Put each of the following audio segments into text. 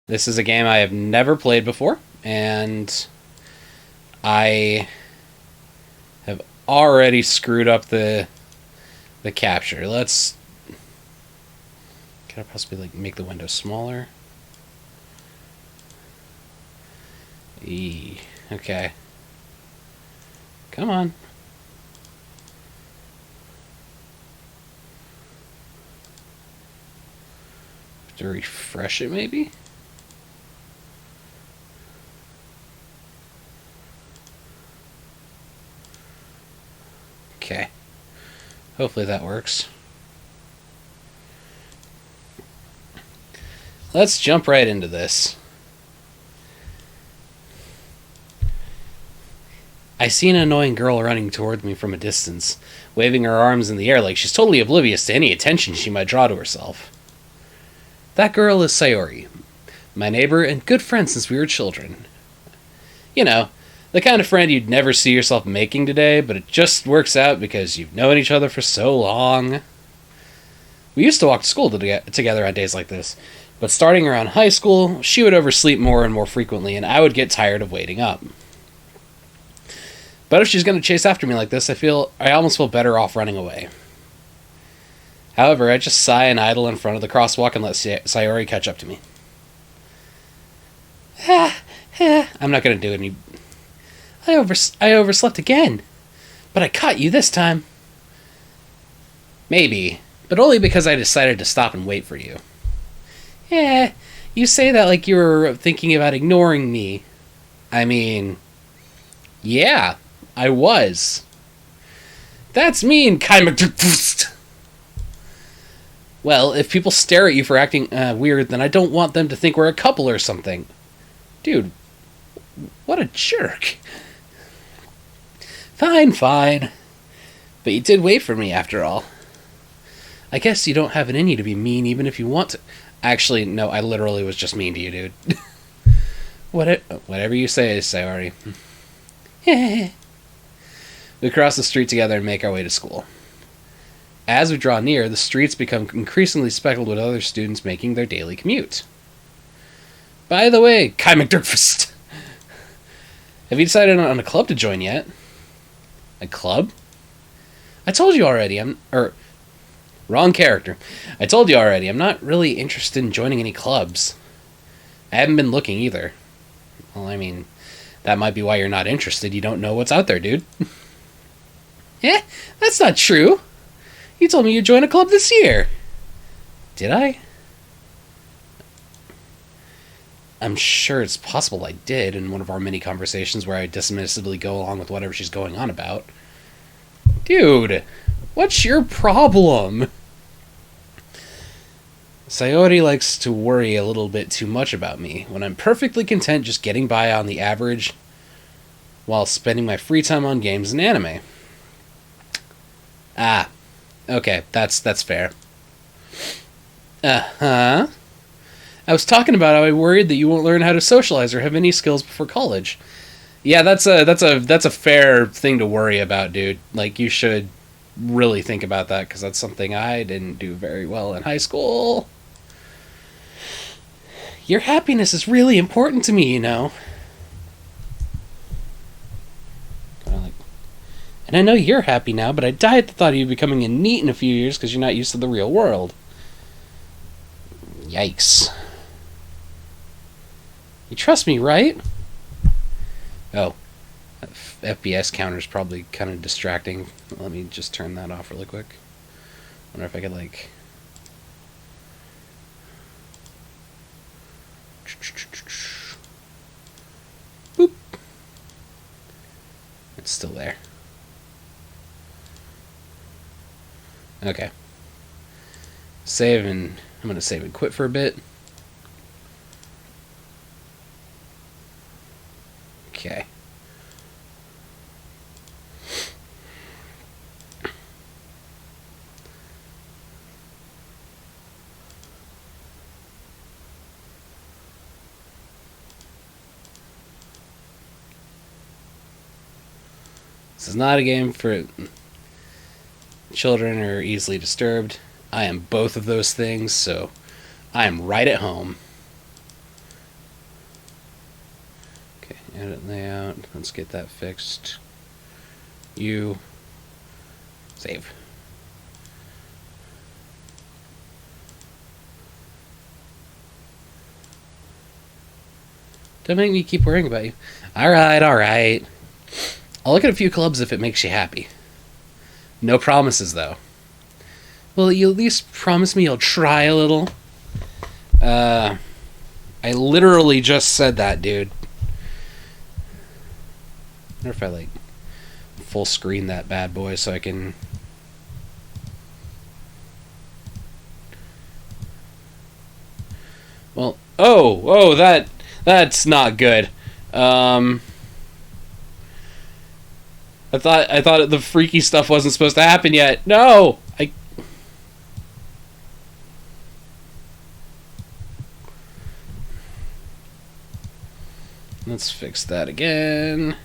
This is a game I have never played before, and I have already screwed up the capture. Let's. Can I possibly make the window smaller? Okay. Come on. Have to refresh it, maybe? Okay. Hopefully that works. Let's jump right into this. I see an annoying girl running toward me from a distance, waving her arms in the air like she's totally oblivious to any attention she might draw to herself. That girl is Sayori, my neighbor and good friend since we were children. You know, the kind of friend you'd never see yourself making today, but it just works out because you've known each other for so long. We used to walk to school together on days like this, but starting around high school, she would oversleep more and more frequently, and I would get tired of waiting up. But if she's going to chase after me like this, I almost feel better off running away. However, I just sigh and idle in front of the crosswalk and let Sayori catch up to me. I'm not going to do any. I overslept again, but I caught you this time. Maybe, but only because I decided to stop and wait for you. You say that like you were thinking about ignoring me. I mean, yeah, I was. That's mean, Kaimakdurpust. Well, if people stare at you for acting weird, then I don't want them to think we're a couple or something. Dude, what a jerk. Fine. But you did wait for me, after all. I guess you don't have it in you to be mean even if you want to. Actually, no, I literally was just mean to you, dude. Whatever you say, Sayori. We cross the street together and make our way to school. As we draw near, the streets become increasingly speckled with other students making their daily commute. By the way, Kai McDurfist, have you decided on a club to join yet? A club? I told you already, wrong character. I told you already, I'm not really interested in joining any clubs. I haven't been looking either. Well, I mean, that might be why you're not interested. You don't know what's out there, dude. That's not true. You told me you'd join a club this year. Did I? I'm sure it's possible I did in one of our mini conversations where I dismissively go along with whatever she's going on about. Dude, what's your problem? Sayori likes to worry a little bit too much about me, when I'm perfectly content just getting by on the average while spending my free time on games and anime. Okay, that's fair. I was talking about how I worried that you won't learn how to socialize or have any skills before college. Yeah, that's a fair thing to worry about, dude. Like, you should really think about that, because that's something I didn't do very well in high school. Your happiness is really important to me, you know. And I know you're happy now, but I die at the thought of you becoming a NEET in a few years because you're not used to the real world. Yikes. You trust me, right? Oh. FPS counter's probably kind of distracting. Let me just turn that off really quick. Wonder if I could, like... Boop. It's still there. Okay. Save, and I'm going to save and quit for a bit. Okay. This is not a game for children or easily disturbed. I am both of those things, so I am right at home. Edit layout. Let's get that fixed. You. Save. Don't make me keep worrying about you. Alright, alright. I'll look at a few clubs if it makes you happy. No promises, though. Will you at least promise me you'll try a little? I literally just said that, dude. I wonder if I, like, full screen that bad boy so I can... Well, that's not good. I thought the freaky stuff wasn't supposed to happen yet. No! Let's fix that again.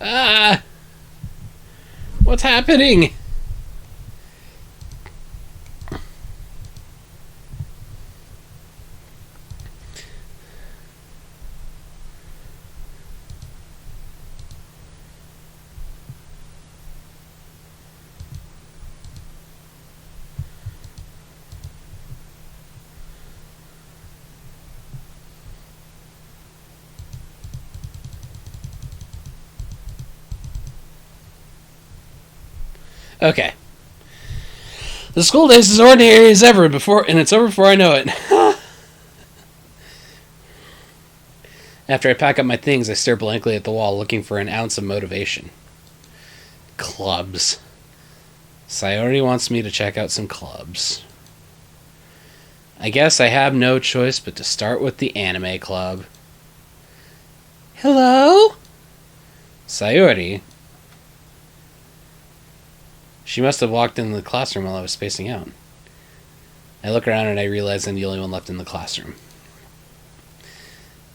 Ah! What's happening? Okay. The school day is as ordinary as ever before, and it's over before I know it. After I pack up my things, I stare blankly at the wall, looking for an ounce of motivation. Clubs. Sayori wants me to check out some clubs. I guess I have no choice but to start with the anime club. Hello? Sayori? She must have walked into the classroom while I was spacing out. I look around and I realize I'm the only one left in the classroom.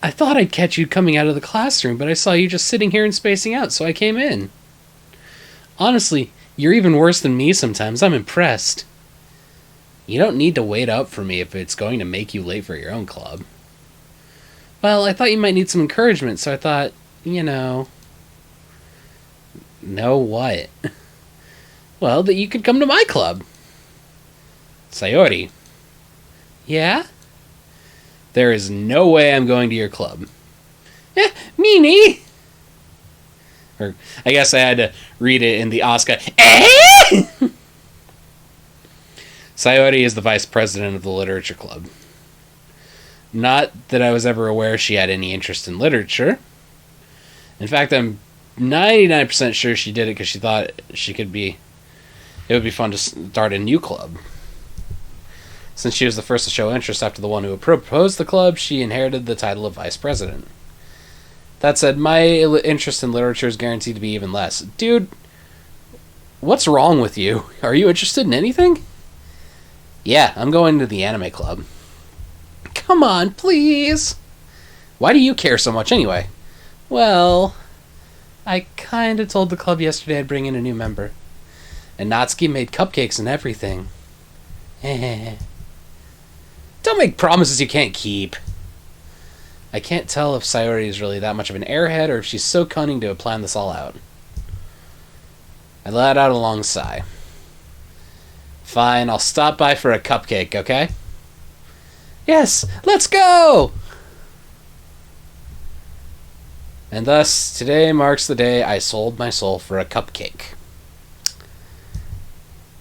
I thought I'd catch you coming out of the classroom, but I saw you just sitting here and spacing out, so I came in. Honestly, you're even worse than me sometimes. I'm impressed. You don't need to wait up for me if it's going to make you late for your own club. Well, I thought you might need some encouragement, so I thought, Know what? Well, that you could come to my club. Sayori. Yeah? There is no way I'm going to your club. Meanie! Or, I guess I had to read it in the Oscar. Sayori is the vice president of the literature club. Not that I was ever aware she had any interest in literature. In fact, I'm 99% sure she did it because she thought it would be fun to start a new club. Since she was the first to show interest after the one who proposed the club, she inherited the title of vice president. That said, my interest in literature is guaranteed to be even less. Dude, what's wrong with you? Are you interested in anything? Yeah, I'm going to the anime club. Come on, please. Why do you care so much anyway? Well, I kinda told the club yesterday I'd bring in a new member. And Natsuki made cupcakes and everything. Don't make promises you can't keep. I can't tell if Sayori is really that much of an airhead or if she's so cunning to have planned this all out. I let out a long sigh. Fine, I'll stop by for a cupcake, okay? Yes, let's go! And thus, today marks the day I sold my soul for a cupcake.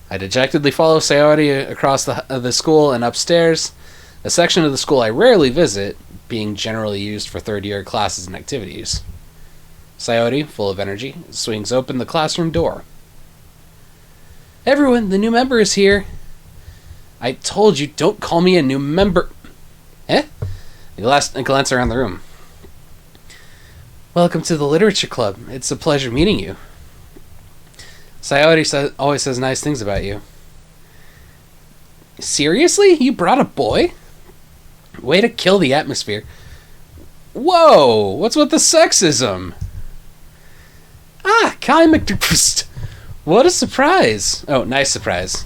I dejectedly follow Sayori across the school and upstairs, a section of the school I rarely visit, being generally used for third-year classes and activities. Sayori, full of energy, swings open the classroom door. Everyone, the new member is here. I told you, don't call me a new member. I glance around the room. Welcome to the literature club. It's a pleasure meeting you. Sayori always says nice things about you. Seriously? You brought a boy? way to kill the atmosphere. Whoa, what's with the sexism? Ah, Kai McDerpist. What a surprise. Oh, nice surprise.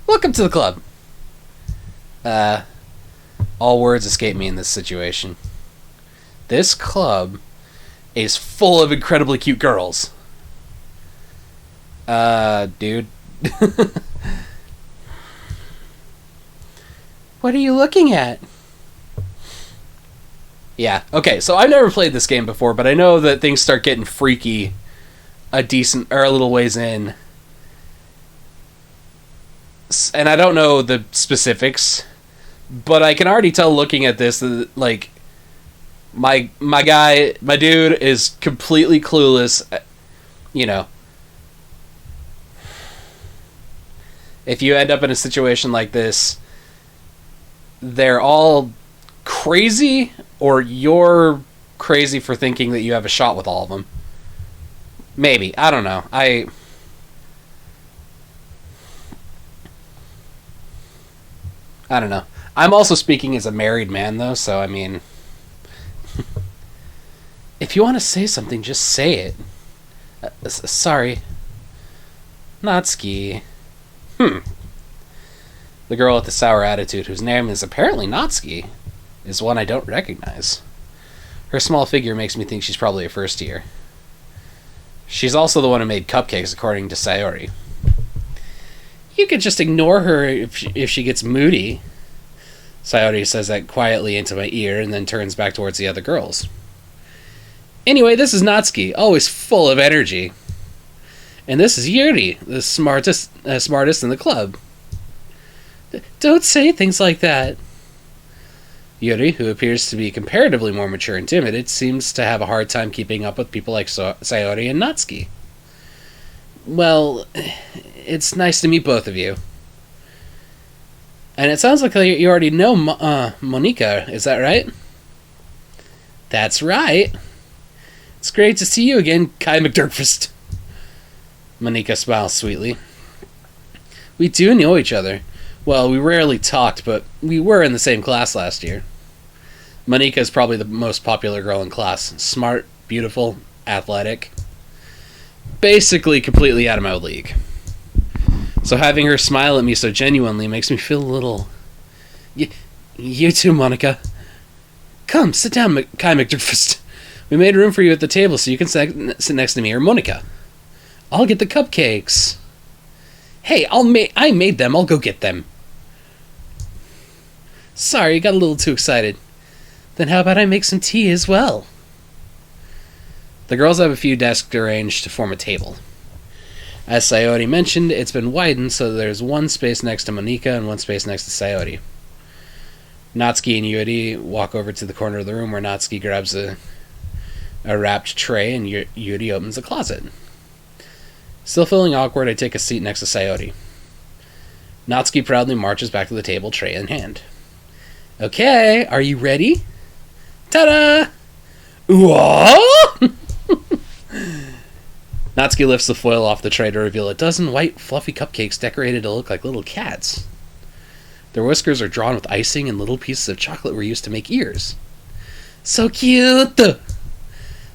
Welcome to the club. All words escape me in this situation. This club is full of incredibly cute girls. Dude. What are you looking at? Yeah, okay, so I've never played this game before, but I know that things start getting freaky a little ways in. And I don't know the specifics, but I can already tell looking at this that, like, my dude is completely clueless, you know. If you end up in a situation like this, they're all crazy, or you're crazy for thinking that you have a shot with all of them. Maybe. I don't know. I don't know. I'm also speaking as a married man, though, so, I mean... If you want to say something, just say it. Sorry. Natsuki. The girl with the sour attitude, whose name is apparently Natsuki, is one I don't recognize. Her small figure makes me think she's probably a first year. She's also the one who made cupcakes, according to Sayori. You could just ignore her if she gets moody. Sayori says that quietly into my ear and then turns back towards the other girls. Anyway, this is Natsuki, always full of energy. And this is Yuri, the smartest in the club. Don't say things like that. Yuri, who appears to be comparatively more mature and timid, seems to have a hard time keeping up with people like Sayori and Natsuki. Well, it's nice to meet both of you. And it sounds like you already know Monika, is that right? That's right. It's great to see you again, Kai McDerpist. Monika smiles sweetly. We do know each other. Well, we rarely talked, but we were in the same class last year. Monika is probably the most popular girl in class. Smart, beautiful, athletic. Basically completely out of my league. So having her smile at me so genuinely makes me feel a little... You too, Monika. Come, sit down, Kai McDerpist. We made room for you at the table so you can sit next to me or Monika. I'll get the cupcakes. Hey, I made them. I'll go get them. Sorry, got a little too excited. Then how about I make some tea as well? The girls have a few desks arranged to form a table. As Sayori mentioned, it's been widened so there's one space next to Monika and one space next to Sayori. Natsuki and Yuri walk over to the corner of the room where Natsuki grabs a wrapped tray and Yuri opens a closet. Still feeling awkward, I take a seat next to Sayori. Natsuki proudly marches back to the table, tray in hand. Okay, are you ready? Ta-da! Ooh-ah! Natsuki lifts the foil off the tray to reveal a dozen white, fluffy cupcakes decorated to look like little cats. Their whiskers are drawn with icing, and little pieces of chocolate were used to make ears. So cute!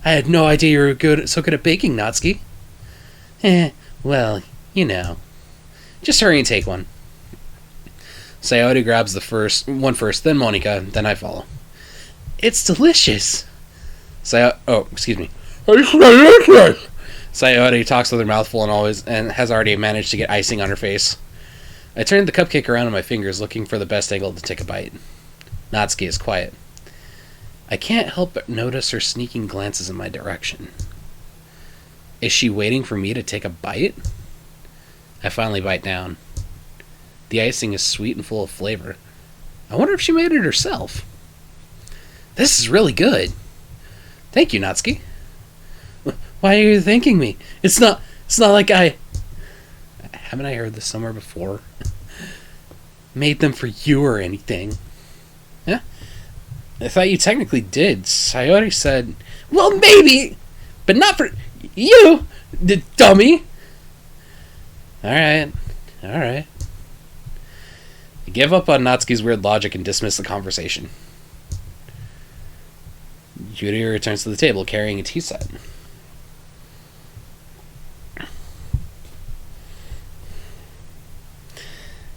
I had no idea you were so good at baking, Natsuki. Well, you know. Just hurry and take one. Sayori grabs one first, then Monika, then I follow. It's delicious. Excuse me. It's delicious! Sayori talks with her mouth full and has already managed to get icing on her face. I turn the cupcake around in my fingers, looking for the best angle to take a bite. Natsuki is quiet. I can't help but notice her sneaking glances in my direction. Is she waiting for me to take a bite? I finally bite down. The icing is sweet and full of flavor. I wonder if she made it herself. This is really good. Thank you, Natsuki. Why are you thanking me? It's not like haven't I heard this somewhere before? Made them for you or anything. Yeah? I thought you technically did. Sayori said, well, maybe, but not for you, the dummy. Alright. Give up on Natsuki's weird logic and dismiss the conversation. Yuri returns to the table carrying a tea set.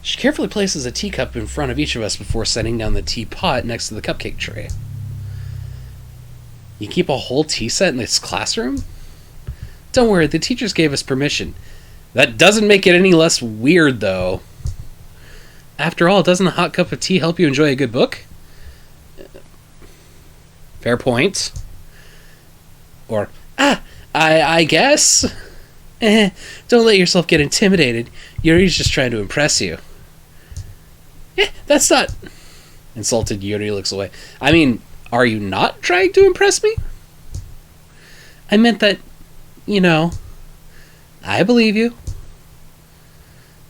She carefully places a teacup in front of each of us before setting down the teapot next to the cupcake tray. You keep a whole tea set in this classroom? Don't worry, the teachers gave us permission. That doesn't make it any less weird, though. After all, doesn't a hot cup of tea help you enjoy a good book? Fair point. Or, I guess. Don't let yourself get intimidated. Yuri's just trying to impress you. That's not... Insulted Yuri looks away. I mean, are you not trying to impress me? I meant that, I believe you.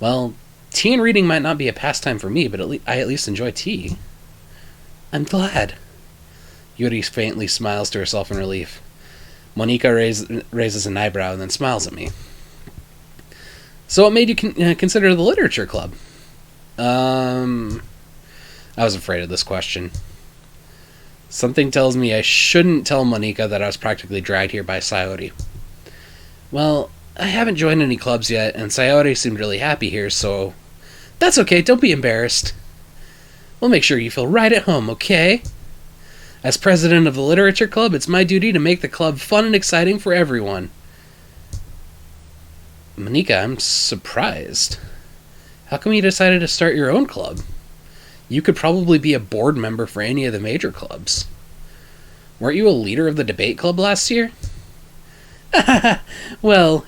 Well, tea and reading might not be a pastime for me, but I at least enjoy tea. I'm glad. Yuri faintly smiles to herself in relief. Monika raises an eyebrow and then smiles at me. So what made you consider the literature club? I was afraid of this question. Something tells me I shouldn't tell Monika that I was practically dragged here by Sayori. Well, I haven't joined any clubs yet, and Sayori seemed really happy here, so... That's okay, don't be embarrassed. We'll make sure you feel right at home, okay? As president of the literature club, it's my duty to make the club fun and exciting for everyone. Monika, I'm surprised. How come you decided to start your own club? You could probably be a board member for any of the major clubs. Weren't you a leader of the debate club last year? Well,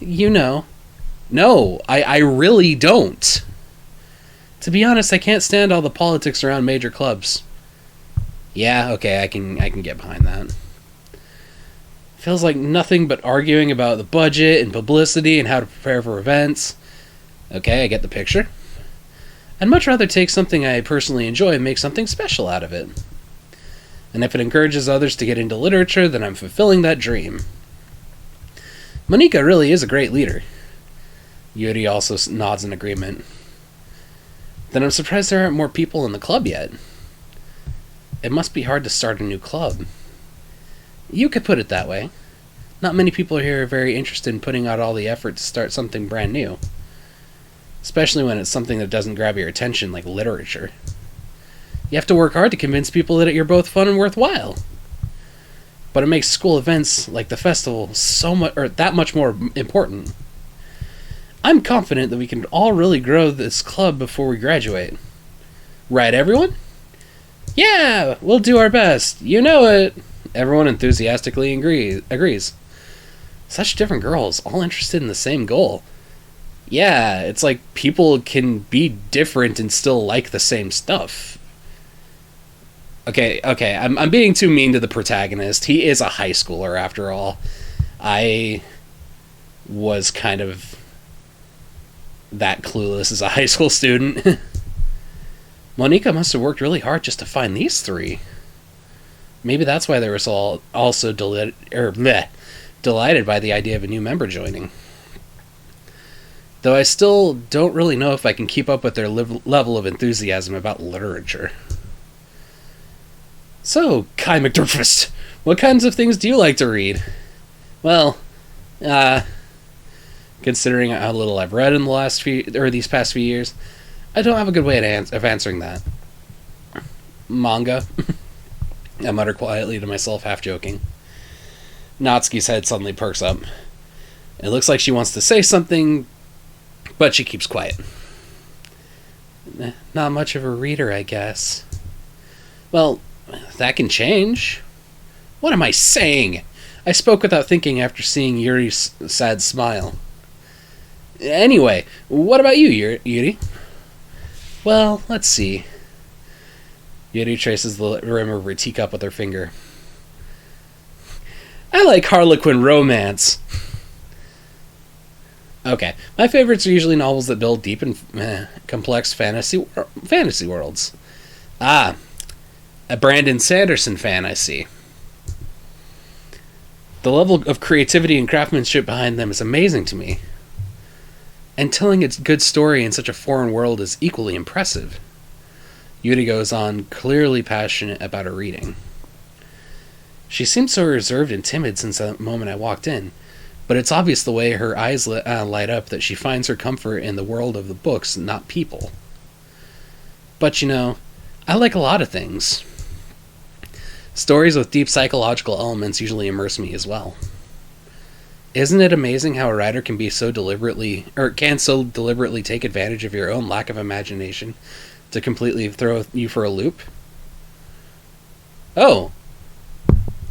No, I really don't. To be honest, I can't stand all the politics around major clubs. Yeah, okay, I can get behind that. Feels like nothing but arguing about the budget and publicity and how to prepare for events. Okay, I get the picture. I'd much rather take something I personally enjoy and make something special out of it. And if it encourages others to get into literature, then I'm fulfilling that dream. Monika really is a great leader. Yuri also nods in agreement. Then I'm surprised there aren't more people in the club yet. It must be hard to start a new club. You could put it that way. Not many people here are very interested in putting out all the effort to start something brand new. Especially when it's something that doesn't grab your attention, like literature. You have to work hard to convince people that you're both fun and worthwhile. But it makes school events, like the festival, that much more important. I'm confident that we can all really grow this club before we graduate. Right, everyone? Yeah, we'll do our best. You know it. Everyone enthusiastically agrees. Such different girls, all interested in the same goal. Yeah, it's like people can be different and still like the same stuff. Okay, I'm being too mean to the protagonist. He is a high schooler, after all. I was kind of that clueless as a high school student. Monika must have worked really hard just to find these three. Maybe that's why they were also delighted by the idea of a new member joining. Though I still don't really know if I can keep up with their level of enthusiasm about literature. So, Kai McDurfist, what kinds of things do you like to read? Well, considering how little I've read in these past few years, I don't have a good way of answering that. Manga. I mutter quietly to myself, half joking. Natsuki's head suddenly perks up. It looks like she wants to say something, but she keeps quiet. Not much of a reader, I guess. Well, that can change. What am I saying? I spoke without thinking after seeing Yuri's sad smile. Anyway, what about you, Yuri? Well, let's see. Yuri traces the rim of her teacup with her finger. I like Harlequin romance. Okay, my favorites are usually novels that build deep and complex fantasy worlds. Ah, a Brandon Sanderson fan, I see. The level of creativity and craftsmanship behind them is amazing to me. And telling a good story in such a foreign world is equally impressive. Yuri goes on, clearly passionate about her reading. She seemed so reserved and timid since the moment I walked in, but it's obvious the way her eyes light up that she finds her comfort in the world of the books, not people. But I like a lot of things. Stories with deep psychological elements usually immerse me as well. Isn't it amazing how a writer can so deliberately take advantage of your own lack of imagination to completely throw you for a loop? Oh.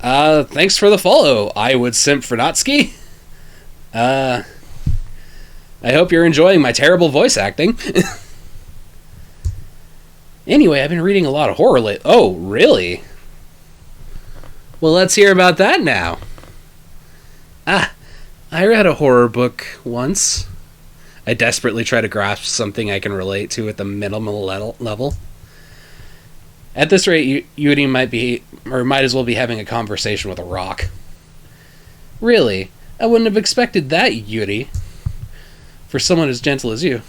Thanks for the follow. I would simp for Natsuki. I hope you're enjoying my terrible voice acting. Anyway, I've been reading a lot of horror lately. Oh, really? Well, let's hear about that now. I read a horror book once. I desperately try to grasp something I can relate to at the minimal level. At this rate, Yuri might as well be having a conversation with a rock. Really? I wouldn't have expected that, Yuri. For someone as gentle as you.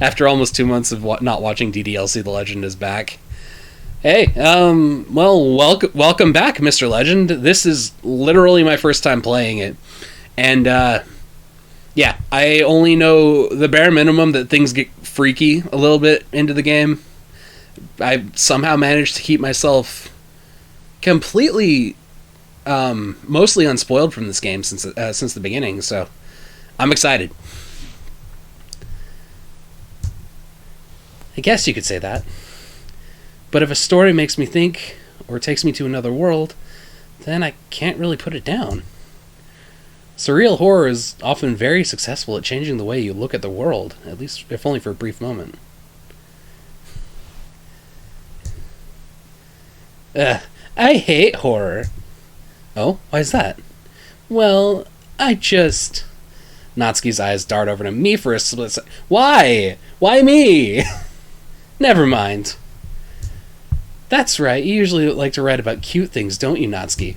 After almost 2 months of not watching DDLC, The Legend is back. Hey, welcome back, Mr. Legend. This is literally my first time playing it. And, yeah, I only know the bare minimum that things get freaky a little bit into the game. I somehow managed to keep myself completely, mostly unspoiled from this game since the beginning, so I'm excited. I guess you could say that. But if a story makes me think, or takes me to another world, then I can't really put it down. Surreal horror is often very successful at changing the way you look at the world, at least if only for a brief moment. I hate horror. Oh, why is that? Well, Natsuki's eyes dart over to me for a split second. Why? Why me? Never mind. That's right, you usually like to write about cute things, don't you, Natsuki?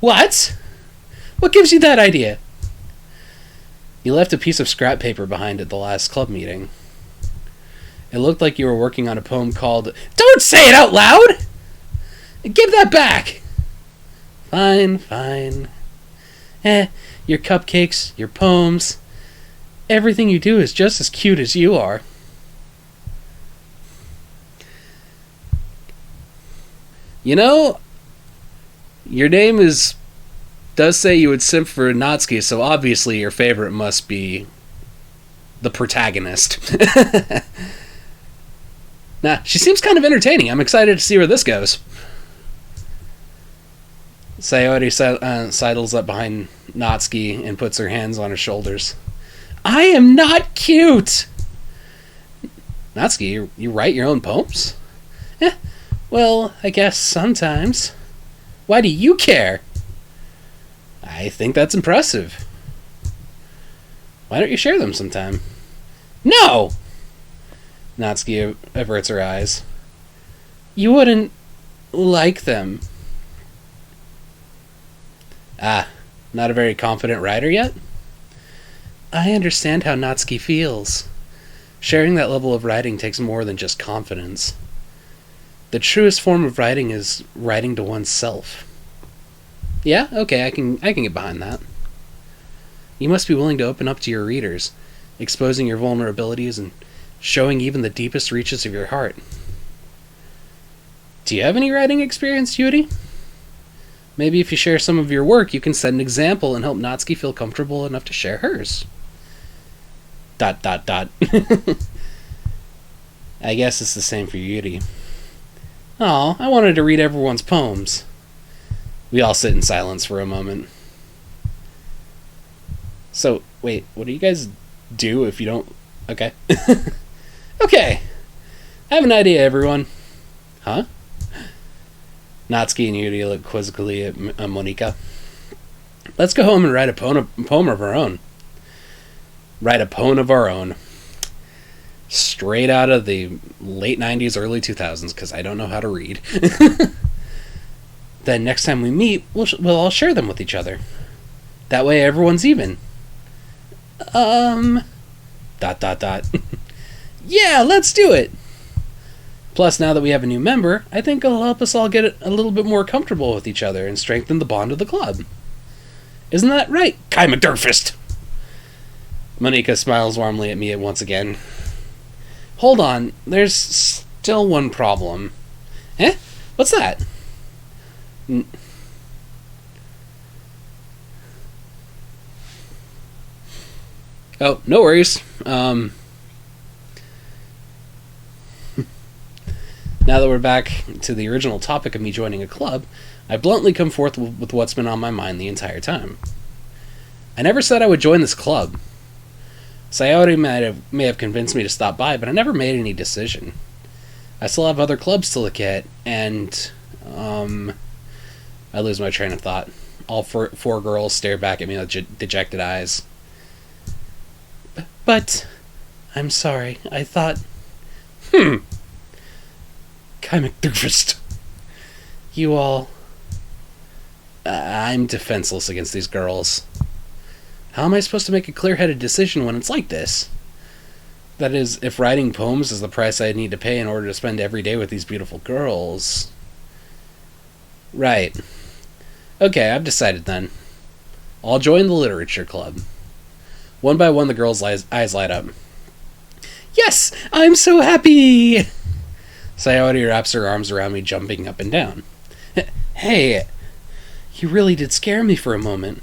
What? What gives you that idea? You left a piece of scrap paper behind at the last club meeting. It looked like you were working on a poem called... Don't say it out loud! Give that back! Fine. Your cupcakes, your poems... Everything you do is just as cute as you are. Your name does say you would simp for Natsuki, so obviously your favorite must be the protagonist. Nah, she seems kind of entertaining. I'm excited to see where this goes. Sayori sidles up behind Natsuki and puts her hands on her shoulders. I am not cute! Natsuki, you write your own poems? Well, I guess sometimes. Why do you care? I think that's impressive. Why don't you share them sometime? No! Natsuki averts her eyes. You wouldn't like them. Not a very confident writer yet? I understand how Natsuki feels. Sharing that level of writing takes more than just confidence. The truest form of writing is writing to oneself. Yeah, okay, I can get behind that. You must be willing to open up to your readers, exposing your vulnerabilities and showing even the deepest reaches of your heart. Do you have any writing experience, Yuri? Maybe if you share some of your work, you can set an example and help Natsuki feel comfortable enough to share hers. ... I guess it's the same for Yuri. Oh, I wanted to read everyone's poems. We all sit in silence for a moment. So, wait, what do you guys do if you don't... Okay. Okay. I have an idea, everyone. Huh? Natsuki and Yuri look quizzically at Monika. Let's go home and write a poem of our own. Write a poem of our own. Straight out of the late 90s, early 2000s, because I don't know how to read. Then next time we meet, we'll all share them with each other. That way everyone's even. ... Yeah, let's do it! Plus, now that we have a new member, I think it'll help us all get a little bit more comfortable with each other and strengthen the bond of the club. Isn't that right, Kai McDurfist? Monica smiles warmly at me once again. Hold on, there's still one problem. Eh? What's that? Oh, no worries. Now that we're back to the original topic of me joining a club, I bluntly come forth with what's been on my mind the entire time. I never said I would join this club. Sayori may have convinced me to stop by, but I never made any decision. I still have other clubs to look at, and, I lose my train of thought. All four girls stare back at me with dejected eyes. But, I'm sorry, I thought... Kai McDurfist. You all... I'm defenseless against these girls. How am I supposed to make a clear-headed decision when it's like this? That is, if writing poems is the price I need to pay in order to spend every day with these beautiful girls... Right. Okay, I've decided then. I'll join the literature club. One by one, the girls' eyes light up. Yes! I'm so happy! Sayori wraps her arms around me, jumping up and down. Hey, you really did scare me for a moment.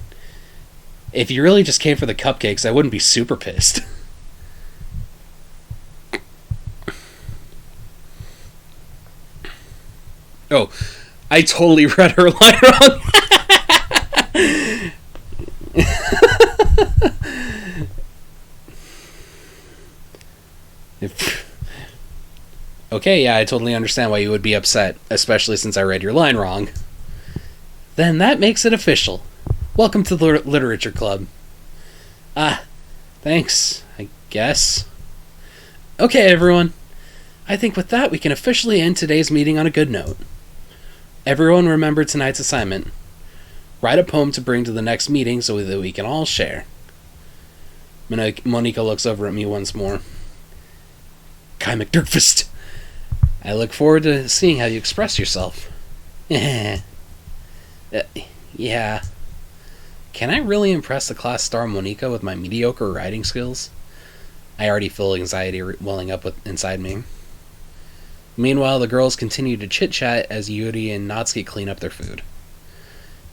If you really just came for the cupcakes, I wouldn't be super pissed. Oh, I totally read her line wrong. Okay, yeah, I totally understand why you would be upset, especially since I read your line wrong. Then that makes it official. Welcome to the Literature Club. Thanks, I guess. Okay, everyone. I think with that, we can officially end today's meeting on a good note. Everyone remember tonight's assignment. Write a poem to bring to the next meeting so that we can all share. Monica looks over at me once more. Kai McDurfist. I look forward to seeing how you express yourself. Yeah. Can I really impress the class star Monica with my mediocre writing skills? I already feel anxiety welling up inside me. Meanwhile, the girls continue to chit-chat as Yuri and Natsuki clean up their food.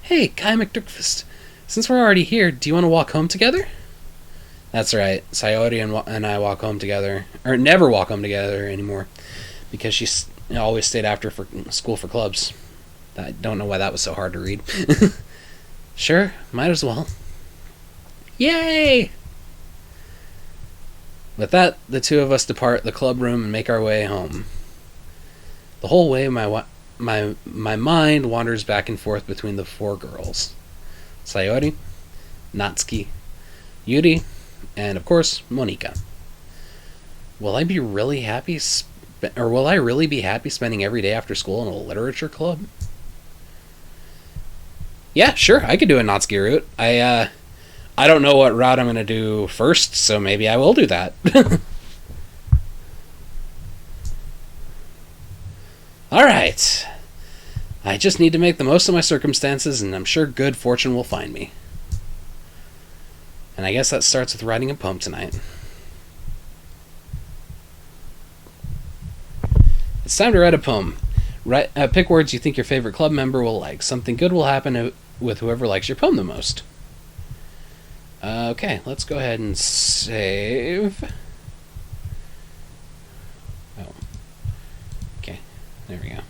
Hey, Kai McDurfist. Since we're already here, do you want to walk home together? That's right. Sayori and I walk home together. Or never walk home together anymore. Because she always stayed after for school for clubs. I don't know why that was so hard to read. Sure, might as well. Yay! With that, the two of us depart the club room and make our way home. The whole way, my mind wanders back and forth between the four girls. Sayori, Natsuki, Yuri, and of course, Monica. Will I really be happy spending every day after school in a literature club? Yeah, sure, I could do a Natsuki route. I don't know what route I'm going to do first, so maybe I will do that. Alright. I just need to make the most of my circumstances, and I'm sure good fortune will find me. And I guess that starts with writing a poem tonight. It's time to write a poem. Pick words you think your favorite club member will like. Something good will happen with whoever likes your poem the most. Okay, let's go ahead and save. Oh. Okay, there we go.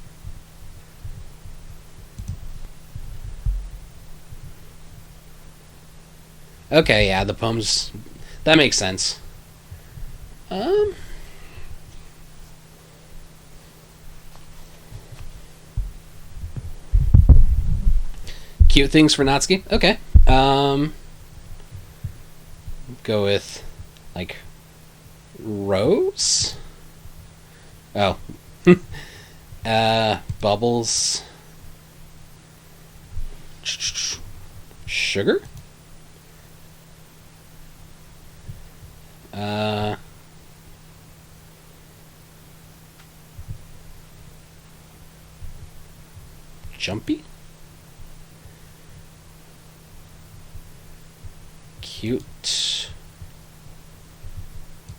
Okay, yeah, the poems... That makes sense. Cute things for Natsuki? Okay. Go with, like, rose? Oh. Bubbles. Sugar? Jumpy? Cute.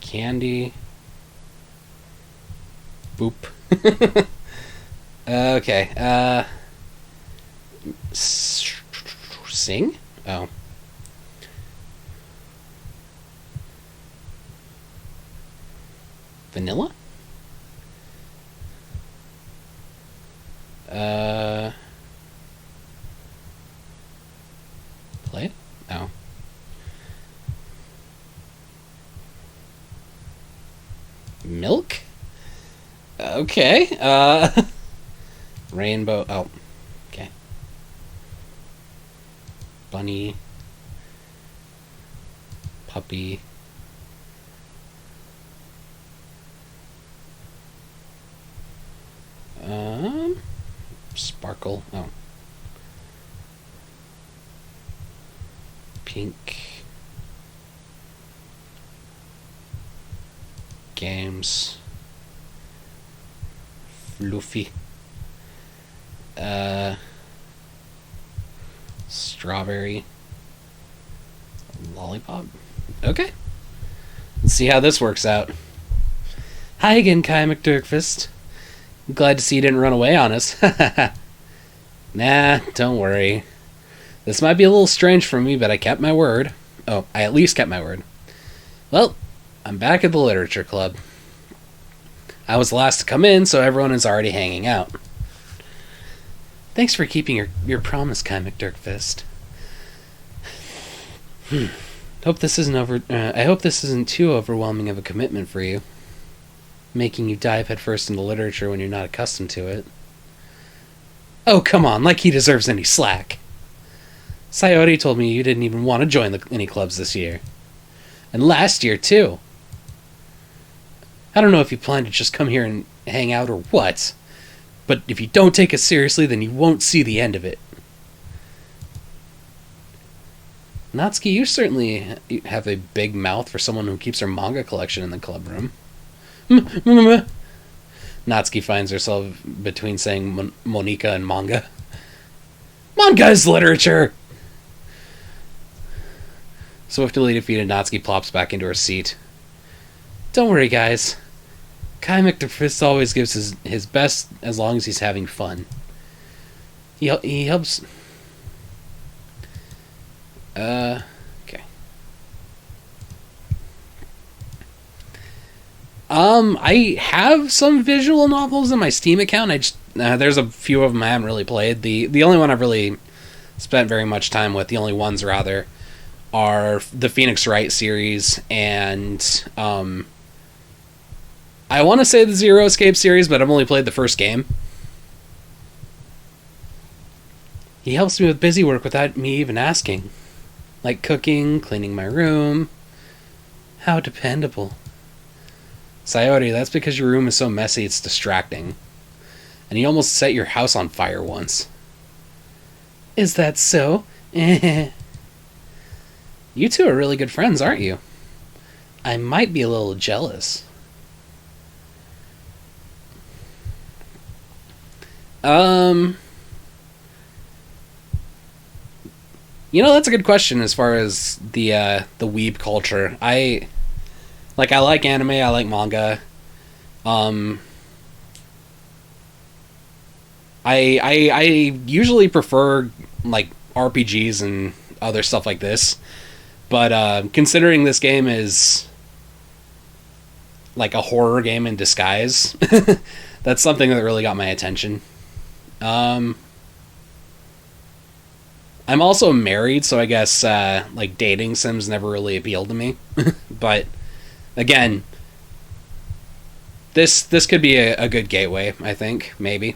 Candy. Boop. Okay, sing? Oh. Vanilla? Play? Oh. Milk? Okay, rainbow, oh, okay. Bunny. Puppy. Sparkle, oh. Pink. Games. Fluffy. Strawberry. Lollipop. Okay. Let's see how this works out. Hi again, Kai McDirkfist. Glad to see you didn't run away on us. Nah, don't worry. This might be a little strange for me, but I kept my word. Oh, I at least kept my word. Well, I'm back at the literature club. I was the last to come in, so everyone is already hanging out. Thanks for keeping your promise, Kai McDirkfist. Hope this isn't I hope this isn't too overwhelming of a commitment for you, making you dive headfirst into literature when you're not accustomed to it. Oh, come on, like he deserves any slack. Sayori told me you didn't even want to join any clubs this year. And last year, too. I don't know if you plan to just come here and hang out or what, but if you don't take us seriously, then you won't see the end of it. Natsuki, you certainly have a big mouth for someone who keeps her manga collection in the club room. Natsuki finds herself between saying Monika and manga. Manga is literature! Swiftly defeated, Natsuki plops back into her seat. Don't worry, guys. Kai McDirkfist always gives his best as long as he's having fun. He helps... Okay. I have some visual novels in my Steam account. I just there's a few of them I haven't really played. The only one I've really spent very much time with, the only ones rather, are the Phoenix Wright series and I want to say the Zero Escape series, but I've only played the first game. He helps me with busy work without me even asking. Like cooking, cleaning my room. How dependable. Sayori, that's because your room is so messy it's distracting. And he almost set your house on fire once. Is that so? You two are really good friends, aren't you? I might be a little jealous. You know, that's a good question as far as the weeb culture. I like anime, I like manga. I usually prefer like RPGs and other stuff like this. But considering this game is like a horror game in disguise, that's something that really got my attention. I'm also married, so I guess like dating sims never really appealed to me. But again, this could be a good gateway, I think, maybe.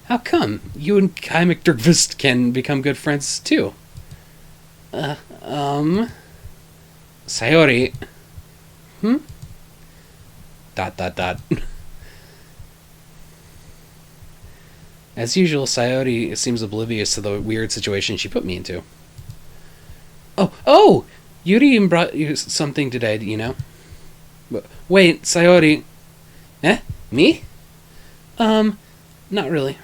How come you and Kai McDirkfist can become good friends too? Sayori. ... As usual, Sayori seems oblivious to the weird situation she put me into. Oh! Yuri brought you something today, you know? Wait, Sayori. Eh? Me? Not really.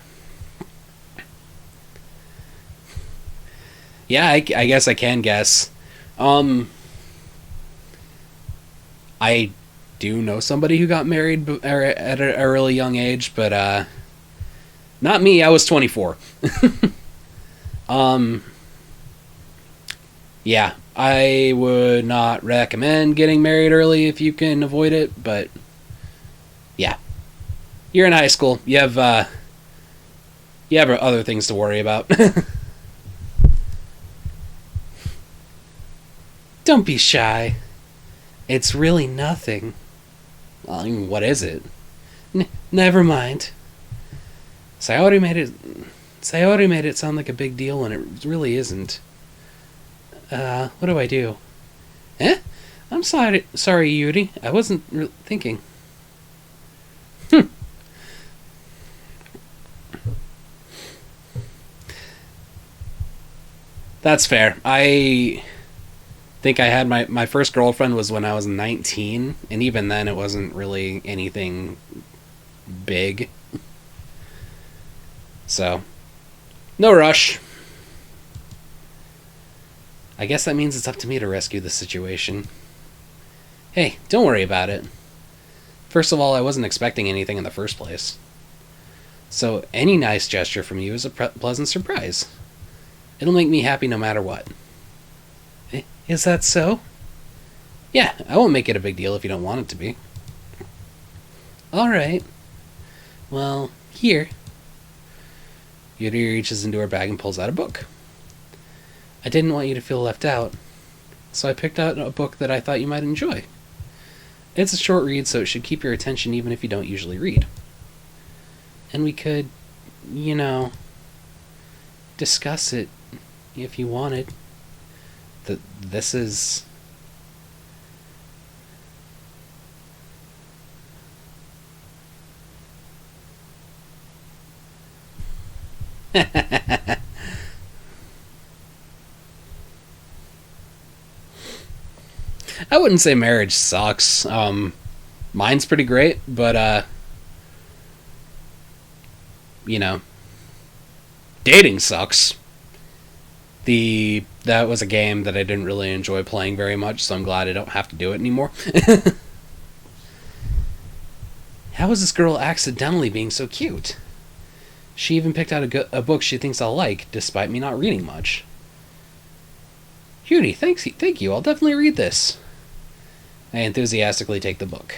Yeah, I guess I can guess. Um, I do know somebody who got married at a really young age, but not me. I was 24. Um, yeah, I would not recommend getting married early if you can avoid it, but yeah, you're in high school. You have other things to worry about. Don't be shy. It's really nothing. Well, I mean, what is it? Never mind. Sayori made it. Sayori made it sound like a big deal when it really isn't. What do I do? Eh? I'm sorry, Yuri. I wasn't thinking. That's fair. I think I had my first girlfriend was when I was 19, and even then it wasn't really anything big. So, no rush. I guess that means it's up to me to rescue the situation. Hey, don't worry about it. First of all, I wasn't expecting anything in the first place. So, any nice gesture from you is a pleasant surprise. It'll make me happy no matter what. Is that so? Yeah, I won't make it a big deal if you don't want it to be. Alright. Well, here. Yuri reaches into her bag and pulls out a book. I didn't want you to feel left out, so I picked out a book that I thought you might enjoy. It's a short read, so it should keep your attention even if you don't usually read. And we could, discuss it if you wanted. This is... I wouldn't say marriage sucks. Mine's pretty great, but dating sucks. That was a game that I didn't really enjoy playing very much, so I'm glad I don't have to do it anymore. How is this girl accidentally being so cute? She even picked out a book she thinks I'll like, despite me not reading much. Yuri, thank you. I'll definitely read this. I enthusiastically take the book.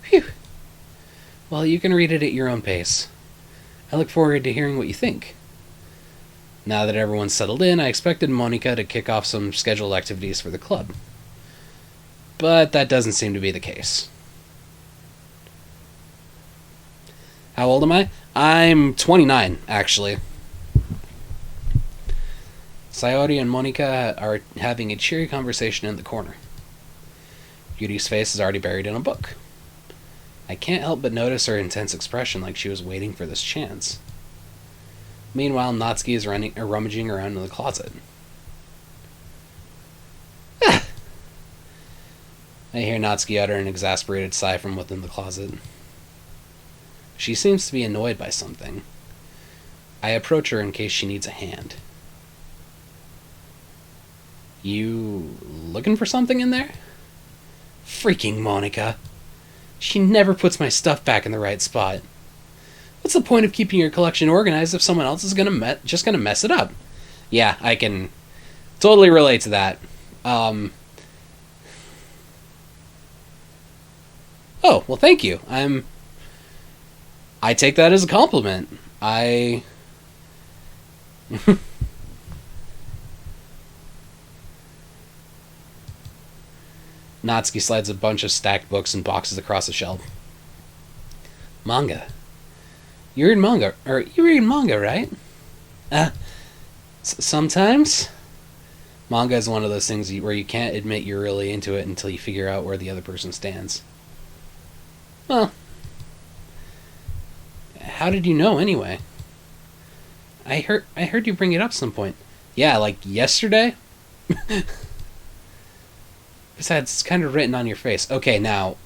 Phew. Well, you can read it at your own pace. I look forward to hearing what you think. Now that everyone's settled in, I expected Monika to kick off some scheduled activities for the club. But that doesn't seem to be the case. How old am I? I'm 29, actually. Sayori and Monika are having a cheery conversation in the corner. Yuri's face is already buried in a book. I can't help but notice her intense expression, like she was waiting for this chance. Meanwhile, Natsuki is rummaging around in the closet. Ah! I hear Natsuki utter an exasperated sigh from within the closet. She seems to be annoyed by something. I approach her in case she needs a hand. You looking for something in there? Freaking Monika. She never puts my stuff back in the right spot. What's the point of keeping your collection organized if someone else is just gonna mess it up? Yeah, I can totally relate to that. Oh, well, thank you. I take that as a compliment. Natsuki slides a bunch of stacked books and boxes across the shelf. Manga. You read manga, right? Sometimes. Manga is one of those things where you can't admit you're really into it until you figure out where the other person stands. Well, how did you know anyway? I heard you bring it up some point. Yeah, like yesterday? Besides, it's kind of written on your face. Okay, now,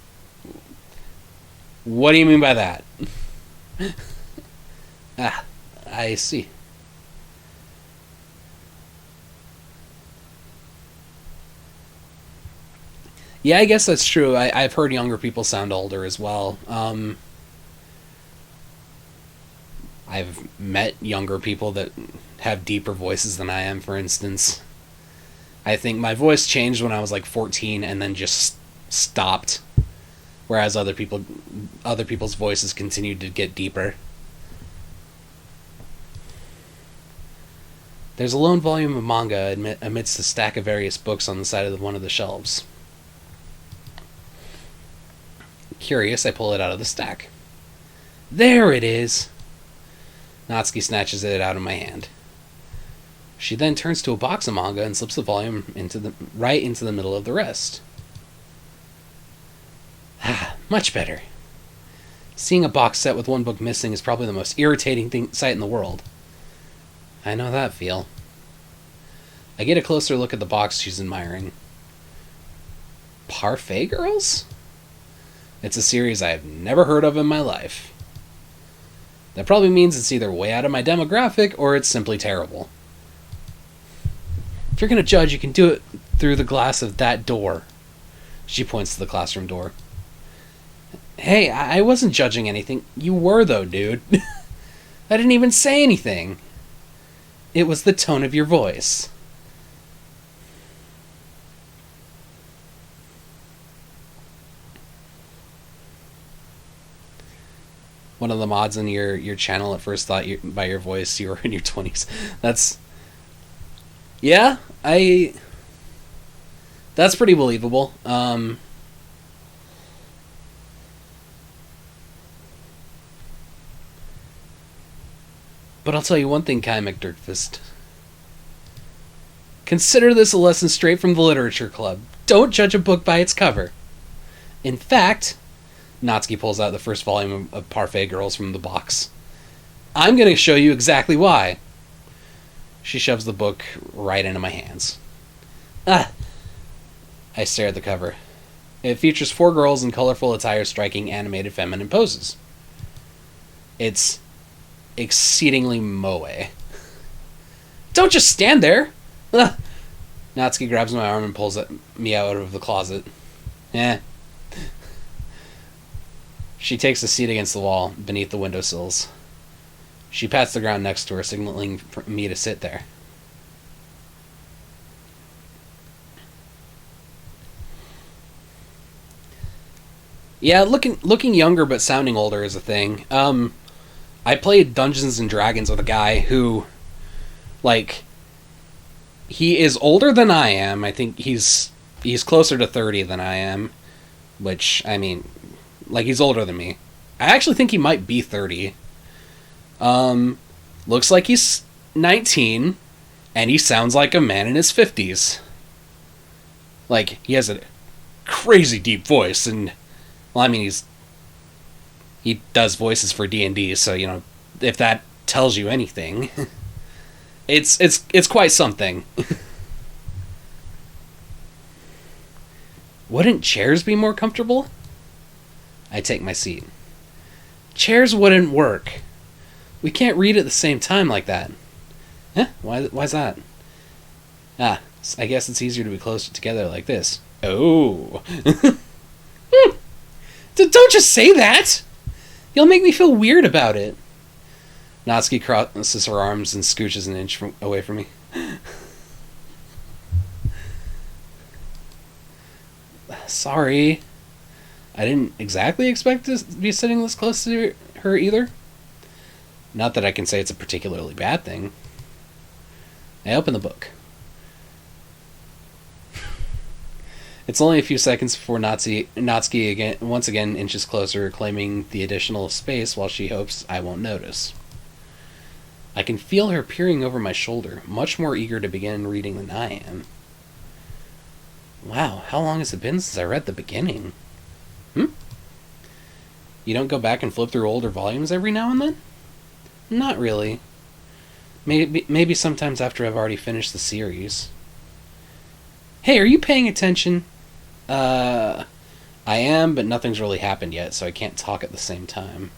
What do you mean by that? Ah, I see. Yeah, I guess that's true. I've heard younger people sound older as well. I've met younger people that have deeper voices than I am, for instance. I think my voice changed when I was like 14 and then just stopped, whereas other people's voices continued to get deeper. There's a lone volume of manga amidst a stack of various books on the side of one of the shelves. Curious, I pull it out of the stack. There it is! Natsuki snatches it out of my hand. She then turns to a box of manga and slips the volume right into the middle of the rest. Ah, much better. Seeing a box set with one book missing is probably the most irritating sight in the world. I know that feel. I get a closer look at the box she's admiring. Parfait Girls? It's a series I have never heard of in my life. That probably means it's either way out of my demographic or it's simply terrible. If you're going to judge, you can do it through the glass of that door. She points to the classroom door. Hey, I wasn't judging anything. You were, though, dude. I didn't even say anything. It was the tone of your voice. One of the mods on your channel at first thought by your voice you were in your 20s. That's... Yeah, that's pretty believable. But I'll tell you one thing, Kai McDirkfist. Consider this a lesson straight from the Literature Club. Don't judge a book by its cover. In fact, Natsuki pulls out the first volume of Parfait Girls from the box. I'm going to show you exactly why. She shoves the book right into my hands. Ah! I stare at the cover. It features 4 girls in colorful attire striking animated feminine poses. It's exceedingly moe. Don't just stand there! Ah! Natsuki grabs my arm and pulls me out of the closet. She takes a seat against the wall, beneath the windowsills. She pats the ground next to her, signaling for me to sit there. Yeah, looking younger but sounding older is a thing. I played Dungeons and Dragons with a guy who, like, he is older than I am. I think he's closer to 30 than I am, which, I mean, like, he's older than me. I actually think he might be 30. Looks like he's 19, and he sounds like a man in his 50s. Like, he has a crazy deep voice, and, well, I mean, he does voices for D&D, so, you know, if that tells you anything, it's quite something. Wouldn't chairs be more comfortable? I take my seat. Chairs wouldn't work. We can't read at the same time like that. Huh? Why's that? Ah, I guess it's easier to be closer together like this. Oh. Don't just say that! You'll make me feel weird about it. Natsuki crosses her arms and scooches an inch away from me. Sorry. I didn't exactly expect to be sitting this close to her either. Not that I can say it's a particularly bad thing. I open the book. It's only a few seconds before Natsuki once again inches closer, claiming the additional space while she hopes I won't notice. I can feel her peering over my shoulder, much more eager to begin reading than I am. Wow, how long has it been since I read the beginning? You don't go back and flip through older volumes every now and then? Not really. Maybe sometimes after I've already finished the series. Hey, are you paying attention? I I am, but nothing's really happened yet, so I can't talk at the same time.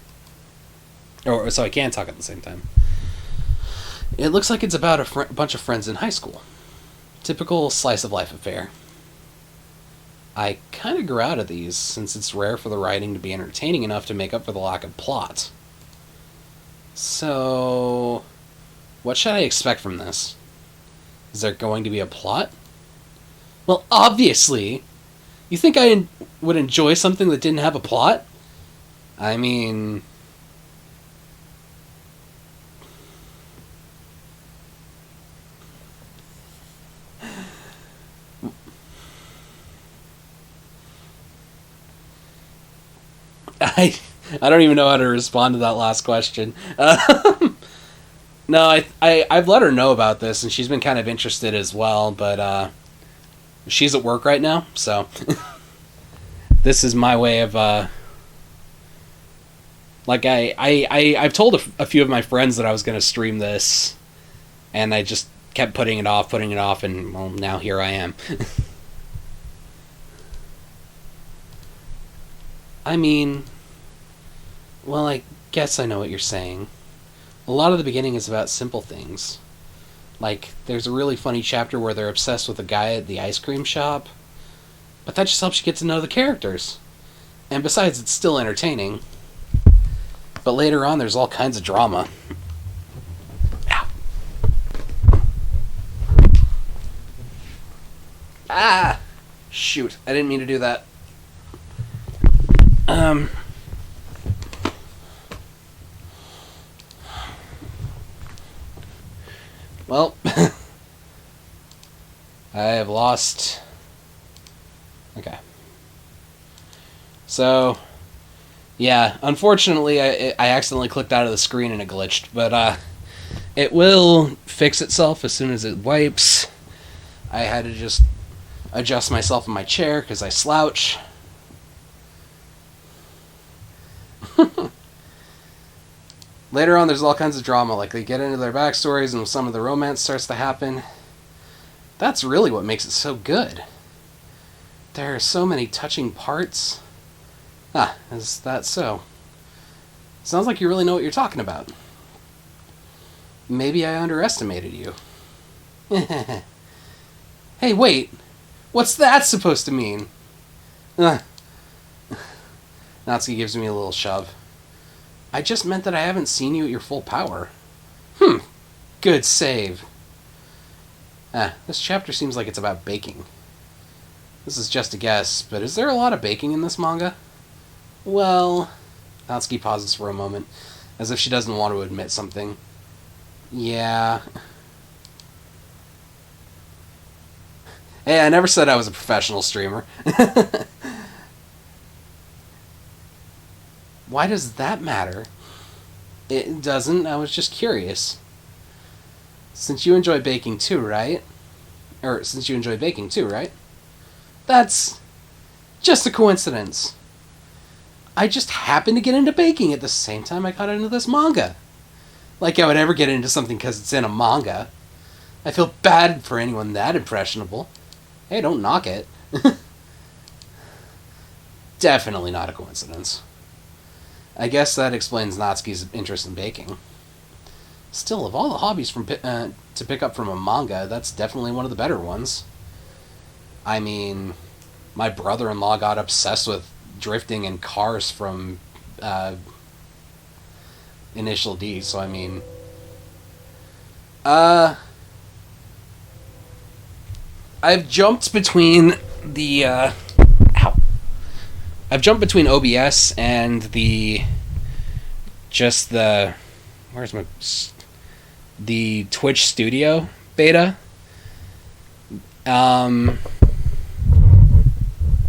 Or so I can talk at the same time. It looks like it's about a bunch of friends in high school. Typical slice of life affair. I kind of grew out of these, since it's rare for the writing to be entertaining enough to make up for the lack of plot. So, what should I expect from this? Is there going to be a plot? Well, obviously! You think I would enjoy something that didn't have a plot? I mean... I don't even know how to respond to that last question. No, I've let her know about this, and she's been kind of interested as well, but she's at work right now, so this is my way of like I've told a few of my friends that I was going to stream this, and I just kept putting it off, and well, now here I am. I mean, well, I guess I know what you're saying. A lot of the beginning is about simple things. Like, there's a really funny chapter where they're obsessed with a guy at the ice cream shop, but that just helps you get to know the characters. And besides, it's still entertaining. But later on, there's all kinds of drama. Ow. Ah! Shoot, I didn't mean to do that. Well, I have lost... Okay. So, yeah, unfortunately, I accidentally clicked out of the screen and it glitched, but it will fix itself as soon as it wipes. I had to just adjust myself in my chair because I slouch. Later on, there's all kinds of drama, like they get into their backstories and some of the romance starts to happen. That's really what makes it so good. There are so many touching parts. Ah, is that so? Sounds like you really know what you're talking about. Maybe I underestimated you. Hey, wait! What's that supposed to mean? Natsuki gives me a little shove. I just meant that I haven't seen you at your full power. Good save. This chapter seems like it's about baking. This is just a guess, but is there a lot of baking in this manga? Well... Natsuki pauses for a moment, as if she doesn't want to admit something. Yeah... Hey, I never said I was a professional streamer. Why does that matter? It doesn't. I was just curious. Since you enjoy baking too, right? Since you enjoy baking too, right? That's just a coincidence. I just happened to get into baking at the same time I got into this manga. Like I would ever get into something because it's in a manga. I feel bad for anyone that impressionable. Hey, don't knock it. Definitely not a coincidence. I guess that explains Natsuki's interest in baking. Still, of all the hobbies to pick up from a manga, that's definitely one of the better ones. I mean, my brother-in-law got obsessed with drifting in cars from Initial D, so I mean... I've jumped between the... I've jumped between OBS and the Twitch Studio beta.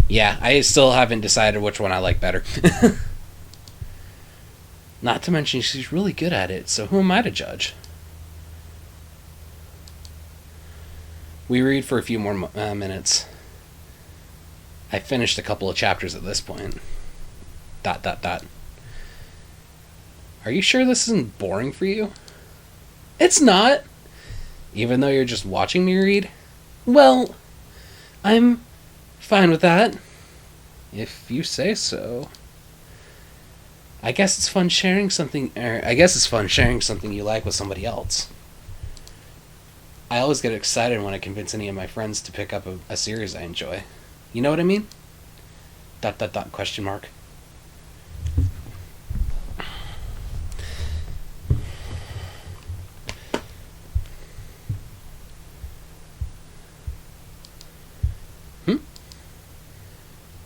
Yeah, I still haven't decided which one I like better. Not to mention she's really good at it, so who am I to judge? We read for a few more minutes. I finished a couple of chapters at this point. ... Are you sure this isn't boring for you? It's not! Even though you're just watching me read? Well, I'm fine with that. If you say so. I guess it's fun sharing something you like with somebody else. I always get excited when I convince any of my friends to pick up a series I enjoy. You know what I mean? ... question mark.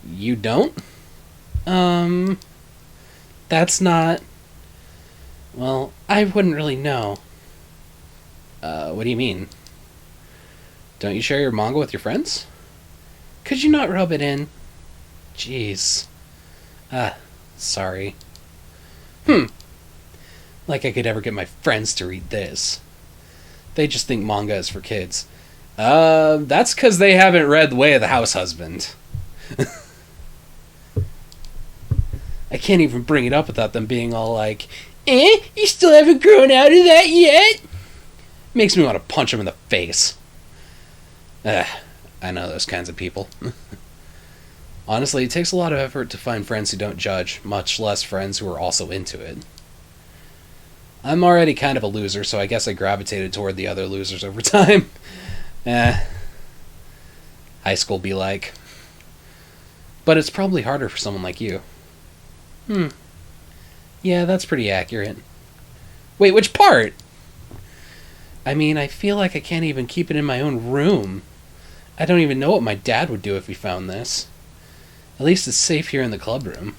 You don't? That's not... Well, I wouldn't really know. What do you mean? Don't you share your manga with your friends? Could you not rub it in? Jeez. Sorry. Like I could ever get my friends to read this. They just think manga is for kids. That's because they haven't read The Way of the House Husband. I can't even bring it up without them being all like, you still haven't grown out of that yet? Makes me want to punch them in the face. I know those kinds of people. Honestly, it takes a lot of effort to find friends who don't judge, much less friends who are also into it. I'm already kind of a loser, so I guess I gravitated toward the other losers over time. High school be like. But it's probably harder for someone like you. Yeah, that's pretty accurate. Wait, which part? I mean, I feel like I can't even keep it in my own room. I don't even know what my dad would do if he found this. At least it's safe here in the club room.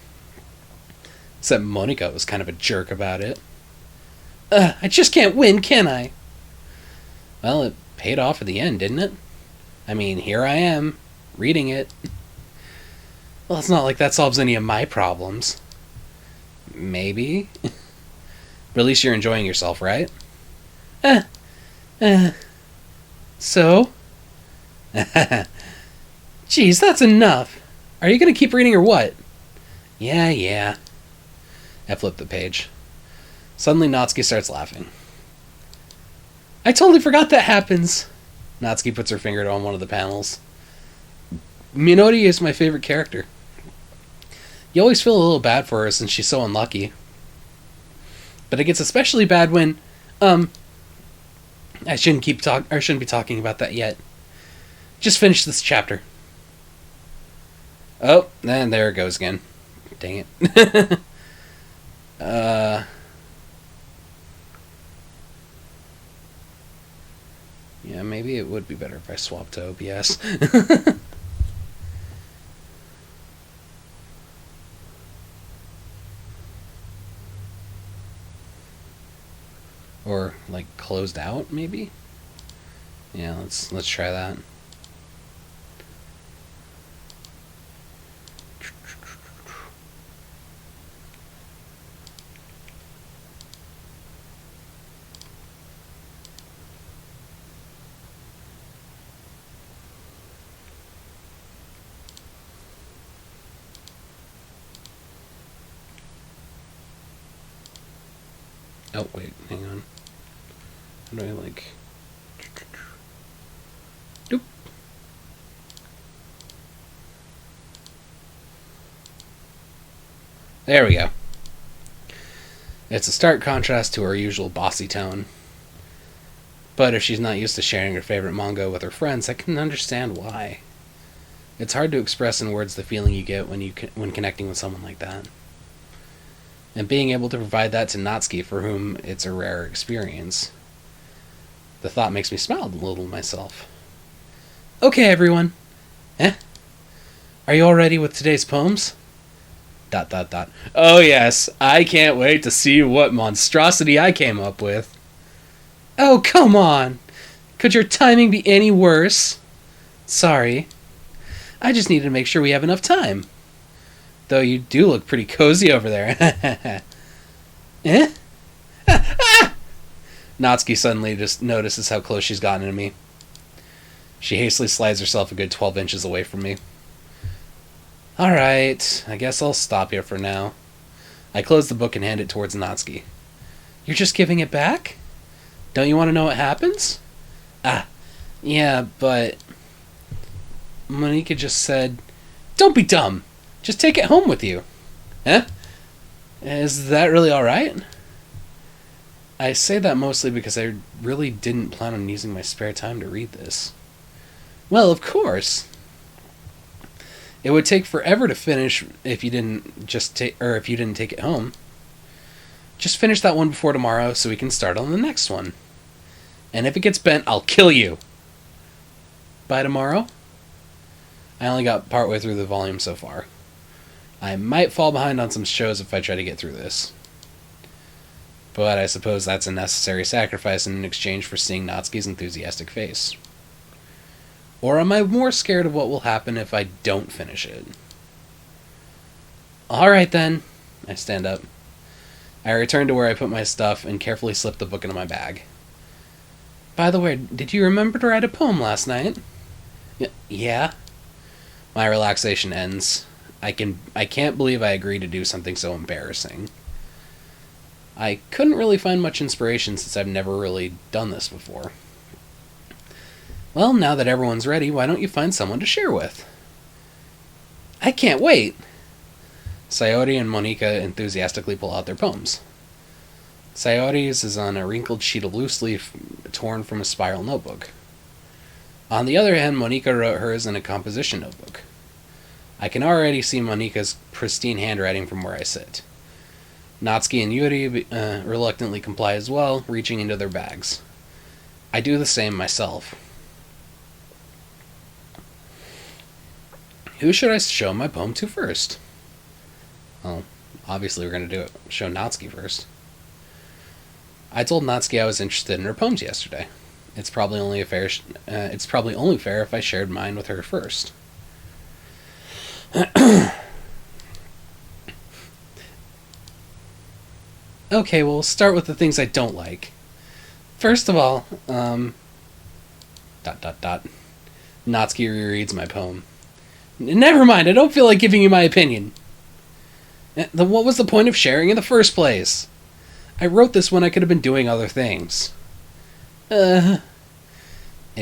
Except Monica was kind of a jerk about it. I just can't win, can I? Well, it paid off at the end, didn't it? I mean, here I am, reading it. Well, it's not like that solves any of my problems. Maybe. But at least you're enjoying yourself, right? So? Jeez, that's enough. Are you gonna keep reading or what? Yeah. I flipped the page. Suddenly Natsuki starts laughing. I totally forgot that happens. Natsuki puts her finger on one of the panels. Minori is my favorite character. You always feel a little bad for her since she's so unlucky. But it gets especially bad when, I shouldn't be talking about that yet. Just finish this chapter. Oh, and there it goes again. Dang it. Yeah, maybe it would be better if I swapped to OBS. Or like closed out, maybe? Yeah, let's try that. Oh, wait, hang on. How do I, like... Doop. There we go. It's a stark contrast to her usual bossy tone. But if she's not used to sharing her favorite manga with her friends, I can understand why. It's hard to express in words the feeling you get when connecting with someone like that. And being able to provide that to Natsuki, for whom it's a rare experience. The thought makes me smile a little myself. Okay, everyone. Are you all ready with today's poems? ... Oh yes, I can't wait to see what monstrosity I came up with. Oh, come on. Could your timing be any worse? Sorry. I just need to make sure we have enough time. Though you do look pretty cozy over there. Natsuki suddenly just notices how close she's gotten to me. She hastily slides herself a good 12 inches away from me. Alright, I guess I'll stop here for now. I close the book and hand it towards Natsuki. You're just giving it back? Don't you want to know what happens? Yeah, but... Monika just said... Don't be dumb! Just take it home with you. Huh? Is that really alright? I say that mostly because I really didn't plan on using my spare time to read this. Well, of course. It would take forever to finish if you didn't take it home. Just finish that one before tomorrow so we can start on the next one. And if it gets bent, I'll kill you. By tomorrow? I only got partway through the volume so far. I might fall behind on some shows if I try to get through this. But I suppose that's a necessary sacrifice in exchange for seeing Natsuki's enthusiastic face. Or am I more scared of what will happen if I don't finish it? Alright then. I stand up. I return to where I put my stuff and carefully slip the book into my bag. By the way, did you remember to write a poem last night? Yeah. My relaxation ends. I can't believe I agreed to do something so embarrassing. I couldn't really find much inspiration since I've never really done this before. Well, now that everyone's ready, why don't you find someone to share with? I can't wait! Sayori and Monika enthusiastically pull out their poems. Sayori's is on a wrinkled sheet of loose leaf torn from a spiral notebook. On the other hand, Monika wrote hers in a composition notebook. I can already see Monika's pristine handwriting from where I sit. Natsuki and Yuri reluctantly comply as well, reaching into their bags. I do the same myself. Who should I show my poem to first? Well, obviously we're going to show Natsuki first. I told Natsuki I was interested in her poems yesterday. It's probably only fair if I shared mine with her first. Okay, well, we'll start with the things I don't like. First of all, Natsuki rereads my poem. Never mind, I don't feel like giving you my opinion. What was the point of sharing in the first place? I wrote this when I could have been doing other things. In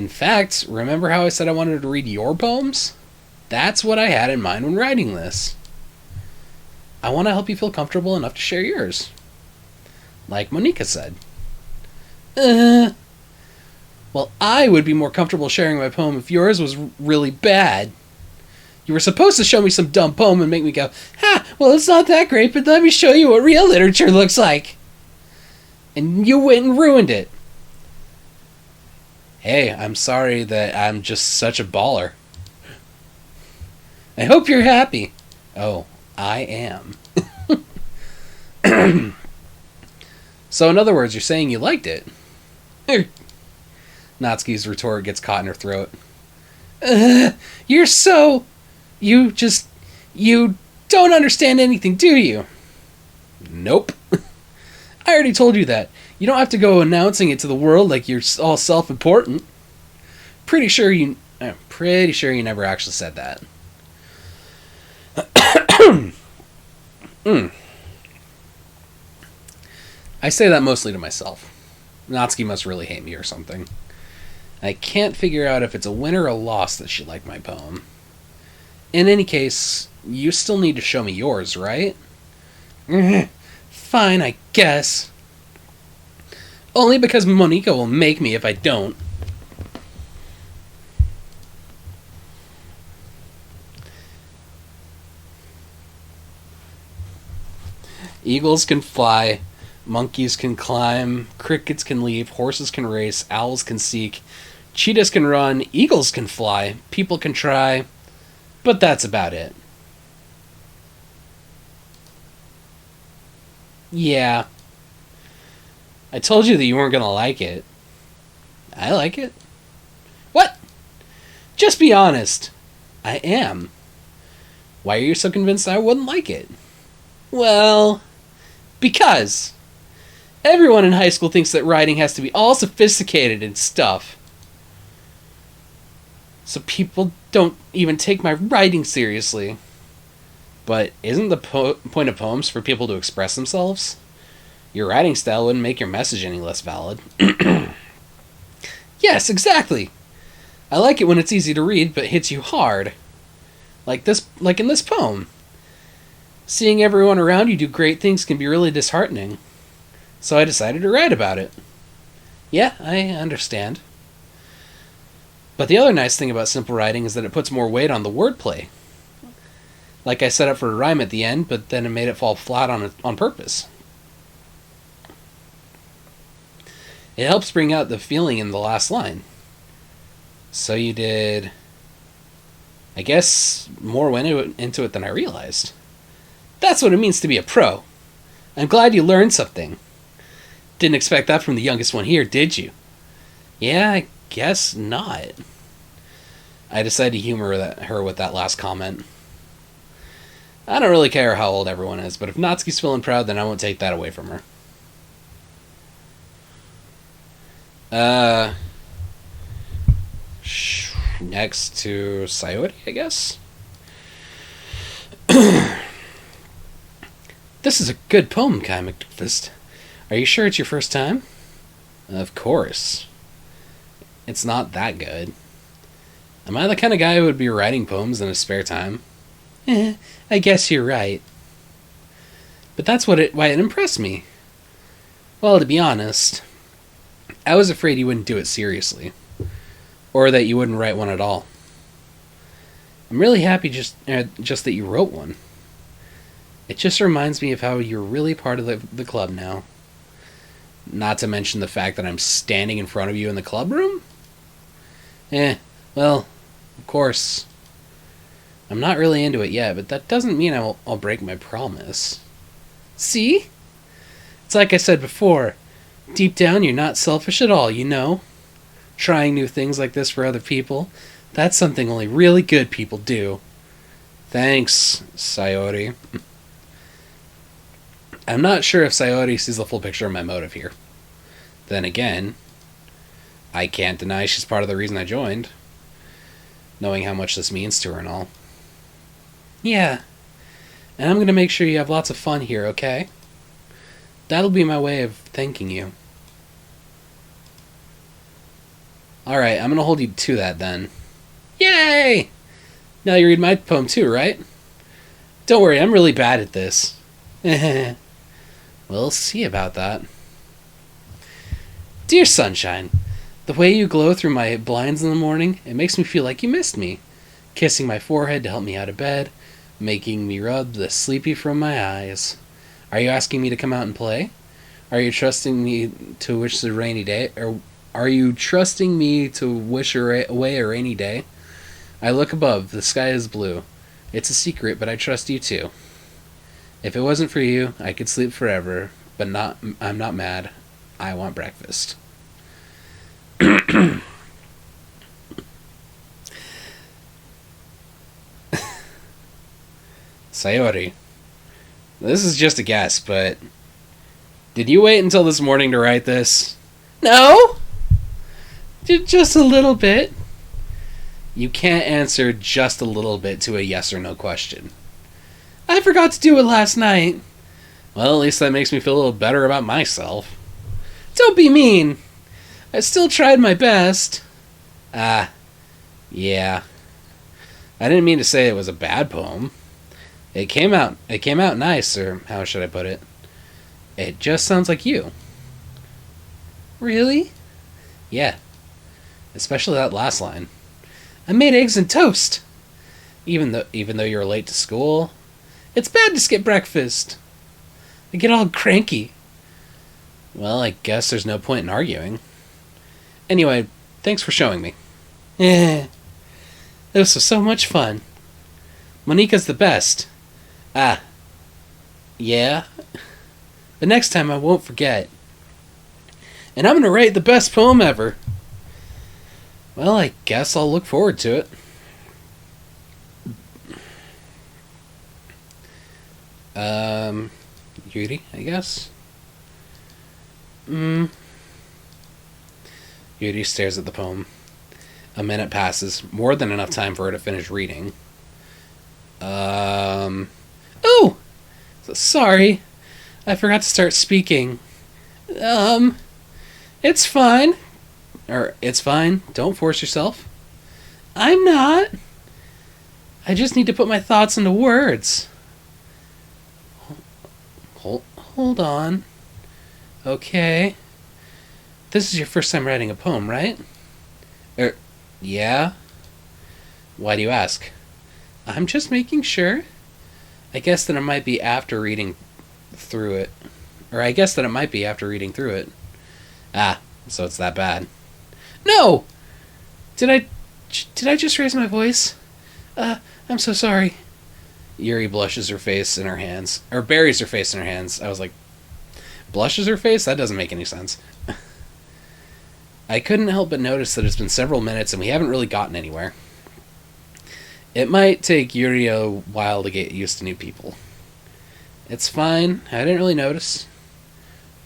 fact, remember how I said I wanted to read your poems? That's what I had in mind when writing this. I want to help you feel comfortable enough to share yours. Like Monika said. Well, I would be more comfortable sharing my poem if yours was really bad. You were supposed to show me some dumb poem and make me go, ha, well, it's not that great, but let me show you what real literature looks like. And you went and ruined it. Hey, I'm sorry that I'm just such a baller. I hope you're happy. Oh, I am. So in other words, you're saying you liked it? Natsuki's retort gets caught in her throat. You're so... You don't understand anything, do you? Nope. I already told you that. You don't have to go announcing it to the world like you're all self-important. Pretty sure you never actually said that. I say that mostly to myself. Natsuki must really hate me or something. I can't figure out if it's a win or a loss that she liked my poem. In any case, you still need to show me yours, right? Fine, I guess. Only because Monika will make me if I don't. Eagles can fly, monkeys can climb, crickets can leap, horses can race, owls can seek, cheetahs can run, eagles can fly, people can try, but that's about it. Yeah. I told you that you weren't gonna like it. I like it. What? Just be honest. I am. Why are you so convinced I wouldn't like it? Well, because everyone in high school thinks that writing has to be all sophisticated and stuff. So people don't even take my writing seriously. But isn't the point of poems for people to express themselves? Your writing style wouldn't make your message any less valid. Yes, exactly. I like it when it's easy to read but hits you hard. Like in this poem. Seeing everyone around you do great things can be really disheartening. So I decided to write about it. Yeah, I understand. But the other nice thing about simple writing is that it puts more weight on the wordplay. Like I set up for a rhyme at the end, but then it made it fall flat on purpose. It helps bring out the feeling in the last line. So you did, I guess, more went into it than I realized. That's what it means to be a pro. I'm glad you learned something. Didn't expect that from the youngest one here, did you? Yeah, I guess not. I decided to humor her with that last comment. I don't really care how old everyone is, but if Natsuki's feeling proud, then I won't take that away from her. Next to Sayori, I guess? This is a good poem, Kai McFist. Are you sure it's your first time? Of course. It's not that good. Am I the kind of guy who would be writing poems in his spare time? I guess you're right. But that's why it impressed me. Well, to be honest, I was afraid you wouldn't do it seriously. Or that you wouldn't write one at all. I'm really happy just that you wrote one. It just reminds me of how you're really part of the club now. Not to mention the fact that I'm standing in front of you in the club room? Well, of course. I'm not really into it yet, but that doesn't mean I'll break my promise. See? It's like I said before. Deep down, you're not selfish at all, you know? Trying new things like this for other people, that's something only really good people do. Thanks, Sayori. I'm not sure if Sayori sees the full picture of my motive here. Then again, I can't deny she's part of the reason I joined. Knowing how much this means to her and all. Yeah, and I'm going to make sure you have lots of fun here, okay? That'll be my way of thanking you. Alright, I'm going to hold you to that then. Yay! Now you read my poem too, right? Don't worry, I'm really bad at this. We'll see about that. Dear Sunshine, the way you glow through my blinds in the morning, it makes me feel like you missed me. Kissing my forehead to help me out of bed, making me rub the sleepy from my eyes. Are you asking me to come out and play? Are you trusting me to wish a rainy day? Or are you trusting me to wish away a rainy day? I look above, the sky is blue. It's a secret, but I trust you too. If it wasn't for you, I could sleep forever, but I'm not mad. I want breakfast. Sayori, this is just a guess, but did you wait until this morning to write this? No! Just a little bit. You can't answer just a little bit to a yes or no question. I forgot to do it last night. Well, at least that makes me feel a little better about myself. Don't be mean. I still tried my best. Yeah. I didn't mean to say it was a bad poem. It came out nice, or how should I put it? It just sounds like you. Really? Yeah. Especially that last line. I made eggs and toast. Even though you're late to school, it's bad to skip breakfast. I get all cranky. Well, I guess there's no point in arguing. Anyway, thanks for showing me. This was so much fun. Monika's the best. Yeah? But next time I won't forget. And I'm going to write the best poem ever. Well, I guess I'll look forward to it. Yuri, I guess? Yuri stares at the poem. A minute passes, more than enough time for her to finish reading. Oh! Sorry. I forgot to start speaking. It's fine. It's fine. Don't force yourself. I'm not. I just need to put my thoughts into words. Hold on. Okay. This is your first time writing a poem, right? Yeah? Why do you ask? I'm just making sure. I guess that it might be after reading through it. Or I guess that it might be after reading through it. Ah, so it's that bad. No! Did I just raise my voice? I'm so sorry. Yuri blushes her face in her hands. Or buries her face in her hands. I was like, blushes her face? That doesn't make any sense. I couldn't help but notice that it's been several minutes and we haven't really gotten anywhere. It might take Yuri a while to get used to new people. It's fine. I didn't really notice.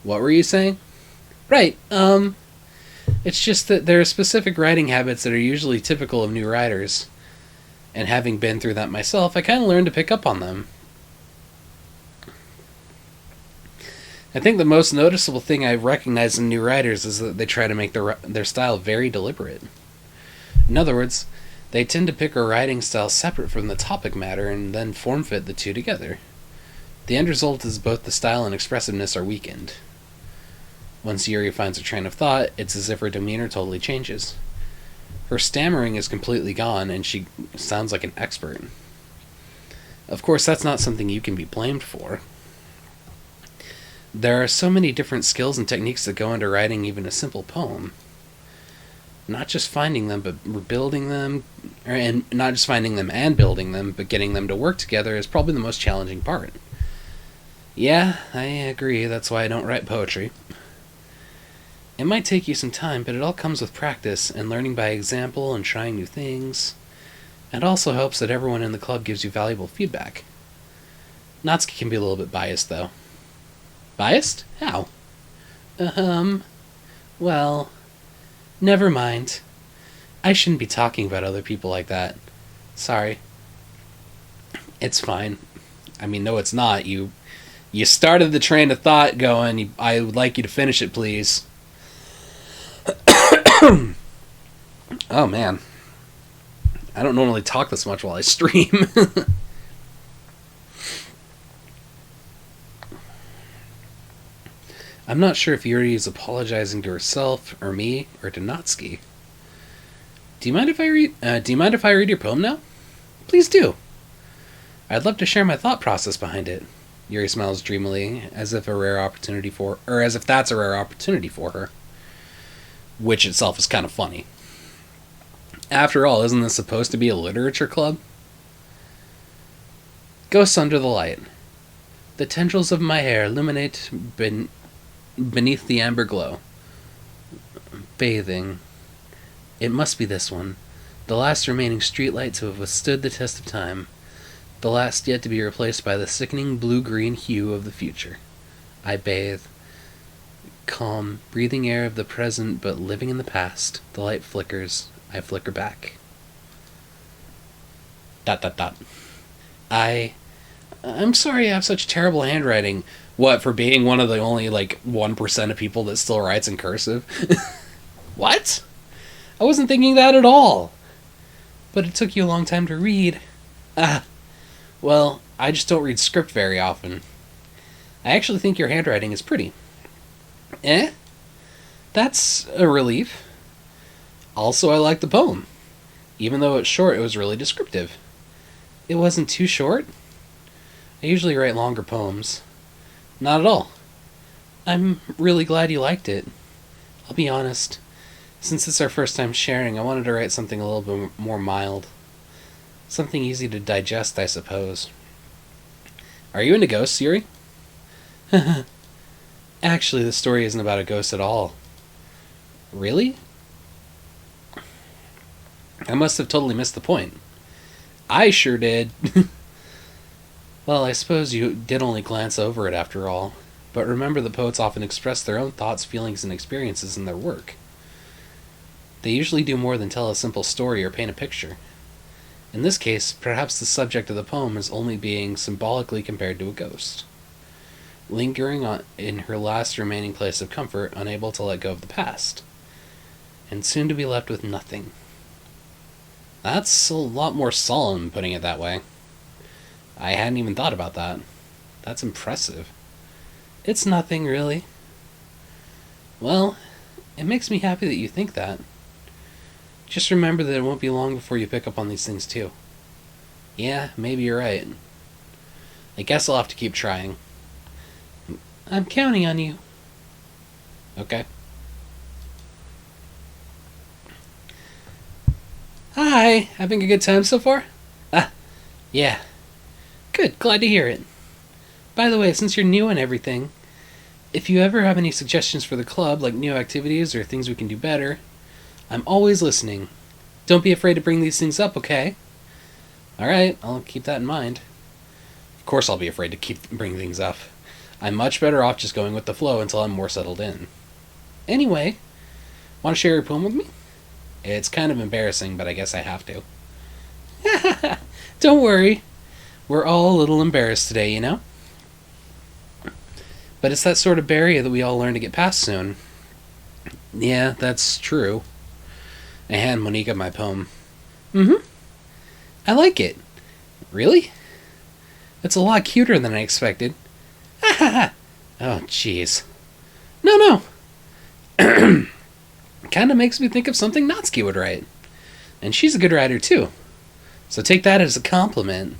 What were you saying? Right, it's just that there are specific writing habits that are usually typical of new writers. And having been through that myself, I kind of learned to pick up on them. I think the most noticeable thing I recognize in new writers is that they try to make their style very deliberate. In other words, they tend to pick a writing style separate from the topic matter and then form fit the two together. The end result is both the style and expressiveness are weakened. Once Yuri finds a train of thought, it's as if her demeanor totally changes. Her stammering is completely gone, and she sounds like an expert. Of course, that's not something you can be blamed for. There are so many different skills and techniques that go into writing even a simple poem. Not just finding them, but building them, and not just finding them and building them, but getting them to work together is probably the most challenging part. Yeah, I agree, that's why I don't write poetry. It might take you some time, but it all comes with practice and learning by example and trying new things. It also helps that everyone in the club gives you valuable feedback. Natsuki can be a little bit biased, though. Biased? How? Well, never mind. I shouldn't be talking about other people like that. Sorry. It's fine. I mean, no, it's not. You started the train of thought going. I would like you to finish it, please. Oh, man. I don't normally talk this much while I stream. I'm not sure if Yuri is apologizing to herself, or me, or to Natsuki. Do you mind if I read your poem now? Please do. I'd love to share my thought process behind it. Yuri smiles dreamily, as if that's a rare opportunity for her. Which itself is kind of funny. After all, isn't this supposed to be a literature club? Ghosts under the light. The tendrils of my hair illuminate beneath the amber glow. Bathing. It must be this one. The last remaining streetlight to have withstood the test of time. The last yet to be replaced by the sickening blue-green hue of the future. I bathe. Calm, breathing air of the present but living in the past. The light flickers. I flicker back. ... I'm sorry I have such terrible handwriting. What, for being one of the only, 1% of people that still writes in cursive? What? I wasn't thinking that at all. But it took you a long time to read. Well, I just don't read script very often. I actually think your handwriting is pretty. That's a relief. Also, I like the poem. Even though it's short, it was really descriptive. It wasn't too short. I usually write longer poems. Not at all. I'm really glad you liked it. I'll be honest. Since it's our first time sharing, I wanted to write something a little bit more mild. Something easy to digest, I suppose. Are you into ghosts, Yuri? Actually, the story isn't about a ghost at all. Really? I must have totally missed the point. I sure did. Well, I suppose you did only glance over it after all. But remember that poets often express their own thoughts, feelings, and experiences in their work. They usually do more than tell a simple story or paint a picture. In this case, perhaps the subject of the poem is only being symbolically compared to a ghost. Lingering in her last remaining place of comfort, unable to let go of the past. And soon to be left with nothing. That's a lot more solemn, putting it that way. I hadn't even thought about that. That's impressive. It's nothing, really. Well, it makes me happy that you think that. Just remember that it won't be long before you pick up on these things, too. Yeah, maybe you're right. I guess I'll have to keep trying. I'm counting on you. Okay. Hi, having a good time so far? Ah, yeah. Good, glad to hear it. By the way, since you're new and everything, if you ever have any suggestions for the club, like new activities or things we can do better, I'm always listening. Don't be afraid to bring these things up, okay? Alright, I'll keep that in mind. Of course I'll be afraid to bring things up. I'm much better off just going with the flow until I'm more settled in. Anyway, want to share your poem with me? It's kind of embarrassing, but I guess I have to. Don't worry. We're all a little embarrassed today, you know? But it's that sort of barrier that we all learn to get past soon. Yeah, that's true. I hand Monica my poem. Mm-hmm. I like it. Really? It's a lot cuter than I expected. Oh, jeez. No. Kinda makes me think of something Natsuki would write. And she's a good writer, too. So take that as a compliment.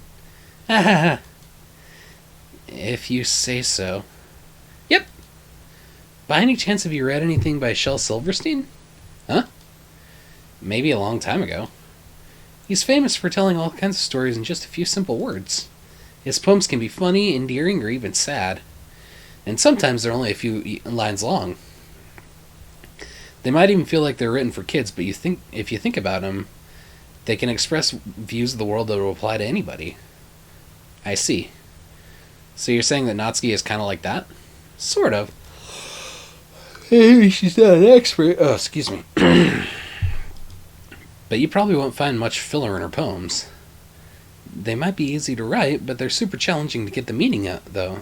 If you say so. Yep. By any chance have you read anything by Shel Silverstein? Huh? Maybe a long time ago. He's famous for telling all kinds of stories in just a few simple words. His poems can be funny, endearing, or even sad. And sometimes they're only a few lines long. They might even feel like they're written for kids, but if you think about them, they can express views of the world that will apply to anybody. I see. So you're saying that Natsuki is kind of like that? Sort of. Maybe she's not an expert. Oh, excuse me. But you probably won't find much filler in her poems. They might be easy to write, but they're super challenging to get the meaning out, though.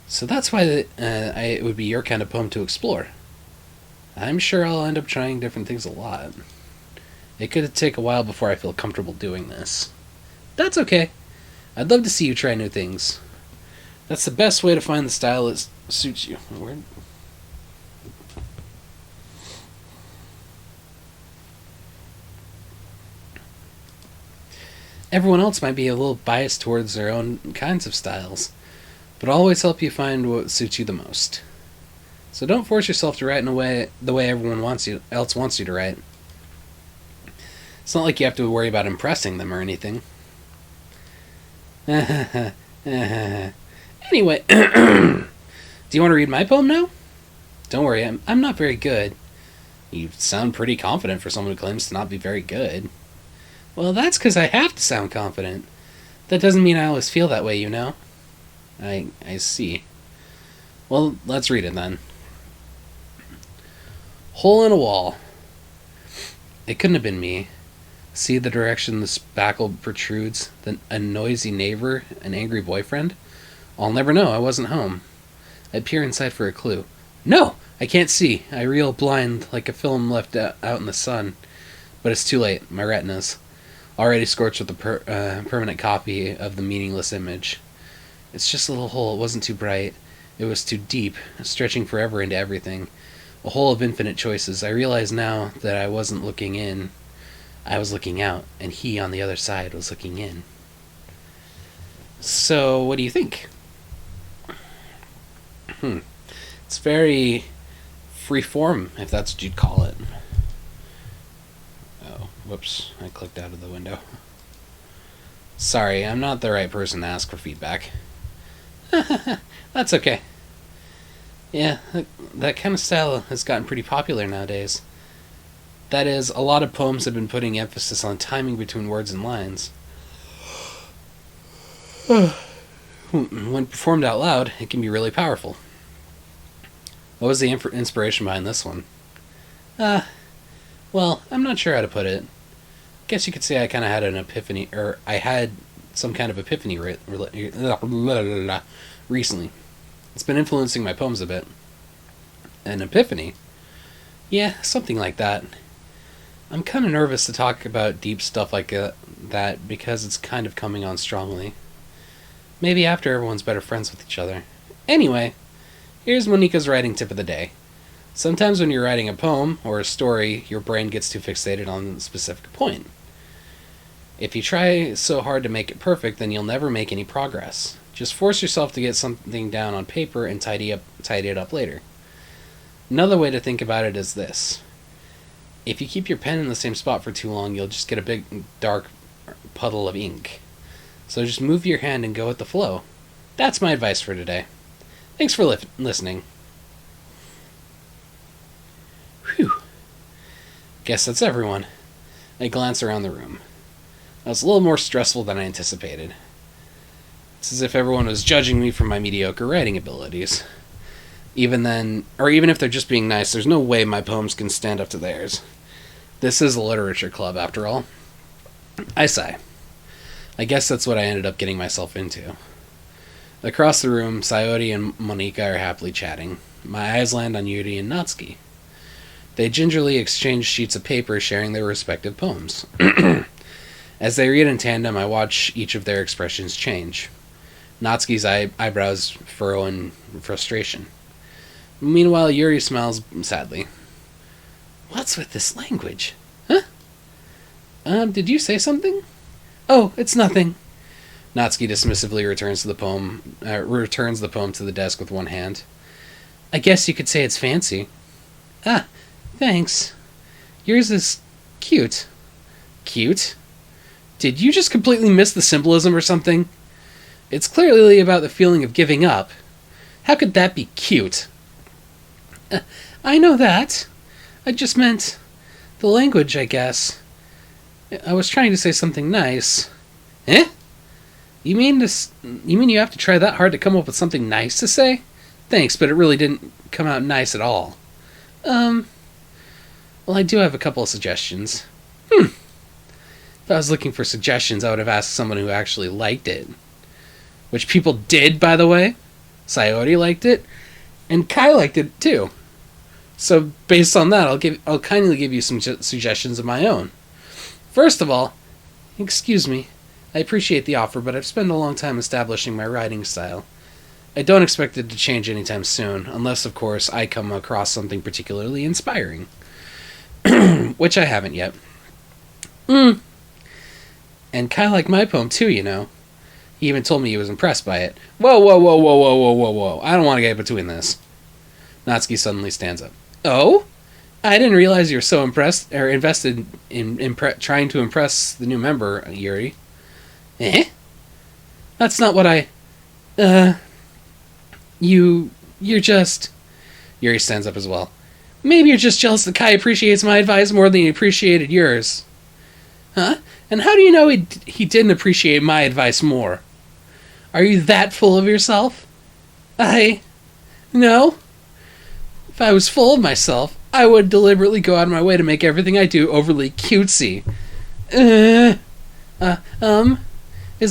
So that's why it would be your kind of poem to explore. I'm sure I'll end up trying different things a lot. It could take a while before I feel comfortable doing this. That's okay. I'd love to see you try new things. That's the best way to find the style that suits you. Where? Everyone else might be a little biased towards their own kinds of styles, but I'll always help you find what suits you the most. So don't force yourself to write in a way the way everyone else wants you to write. It's not like you have to worry about impressing them or anything. Anyway, do you want to read my poem now? Don't worry, I'm not very good. You sound pretty confident for someone who claims to not be very good. Well, that's because I have to sound confident. That doesn't mean I always feel that way, you know? I see. Well, let's read it then. Hole in a wall. It couldn't have been me. See the direction the spackle protrudes? A noisy neighbor? An angry boyfriend? I'll never know. I wasn't home. I peer inside for a clue. No! I can't see. I reel blind like a film left out in the sun. But it's too late. My retinas. Already scorched with a permanent copy of the meaningless image. It's just a little hole. It wasn't too bright. It was too deep, stretching forever into everything. A hole of infinite choices. I realize now that I wasn't looking in. I was looking out, and he on the other side was looking in. So, what do you think? It's very free-form, if that's what you'd call it. Oh, whoops. I clicked out of the window. Sorry, I'm not the right person to ask for feedback. That's okay. Yeah, that kind of style has gotten pretty popular nowadays. That is, a lot of poems have been putting emphasis on timing between words and lines. When performed out loud, it can be really powerful. What was the inspiration behind this one? Well, I'm not sure how to put it. Guess you could say I kind of had an epiphany, or I had some kind of epiphany recently. It's been influencing my poems a bit. An epiphany? Yeah, something like that. I'm kind of nervous to talk about deep stuff like that because it's kind of coming on strongly. Maybe after everyone's better friends with each other. Anyway, here's Monika's writing tip of the day. Sometimes when you're writing a poem or a story, your brain gets too fixated on a specific point. If you try so hard to make it perfect, then you'll never make any progress. Just force yourself to get something down on paper and tidy it up later. Another way to think about it is this. If you keep your pen in the same spot for too long, you'll just get a big, dark puddle of ink. So just move your hand and go with the flow. That's my advice for today. Thanks for listening. Whew. Guess that's everyone. I glance around the room. That was a little more stressful than I anticipated. It's as if everyone was judging me for my mediocre writing abilities. Even then, or even if they're just being nice, there's no way my poems can stand up to theirs. This is a literature club, after all. I sigh. I guess that's what I ended up getting myself into. Across the room, Sayori and Monika are happily chatting. My eyes land on Yuri and Natsuki. They gingerly exchange sheets of paper, sharing their respective poems. As they read in tandem, I watch each of their expressions change. Natsuki's eyebrows furrow in frustration. Meanwhile, Yuri smiles sadly. What's with this language? Huh? Did you say something? Oh, it's nothing. Natsuki dismissively returns the poem to the desk with one hand. I guess you could say it's fancy. Ah, thanks. Yours is cute. Cute? Did you just completely miss the symbolism or something? It's clearly about the feeling of giving up. How could that be cute? I know that. I just meant the language, I guess. I was trying to say something nice. Eh? You mean you have to try that hard to come up with something nice to say? Thanks, but it really didn't come out nice at all. Well, I do have a couple of suggestions. If I was looking for suggestions, I would have asked someone who actually liked it. Which people did, by the way. Sayori liked it, and Kai liked it too. So based on that, I'll kindly give you some suggestions of my own. First of all, excuse me, I appreciate the offer, but I've spent a long time establishing my writing style. I don't expect it to change anytime soon, unless, of course, I come across something particularly inspiring. Which I haven't yet. And Kai liked my poem too, you know. He even told me he was impressed by it. Whoa. I don't want to get between this. Natsuki suddenly stands up. Oh? I didn't realize you were so invested in trying to impress the new member, Yuri. Eh? That's not what I... You're just... Yuri stands up as well. Maybe you're just jealous that Kai appreciates my advice more than he appreciated yours. Huh? And how do you know he didn't appreciate my advice more? Are you that full of yourself? No. If I was full of myself, I would deliberately go out of my way to make everything I do overly cutesy. Is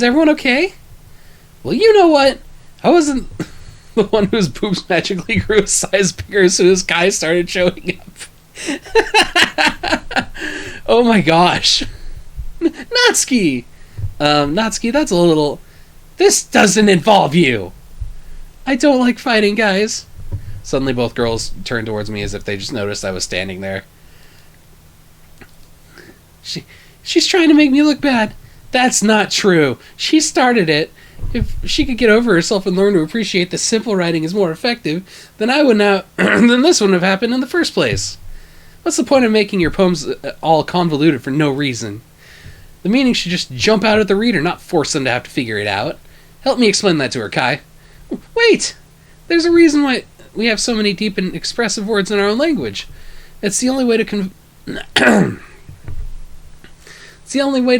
everyone okay? Well, you know what? I wasn't the one whose boobs magically grew a size bigger as soon as Kai started showing up. Oh my gosh. Natsuki! Natsuki, that's a little... This doesn't involve you! I don't like fighting, guys. Suddenly both girls turned towards me as if they just noticed I was standing there. She's trying to make me look bad. That's not true. She started it. If she could get over herself and learn to appreciate that simple writing is more effective, then then this wouldn't have happened in the first place. What's the point of making your poems all convoluted for no reason? The meaning should just jump out at the reader, not force them to have to figure it out. Help me explain that to her, Kai. Wait! There's a reason why we have so many deep and expressive words in our own language. It's the only way to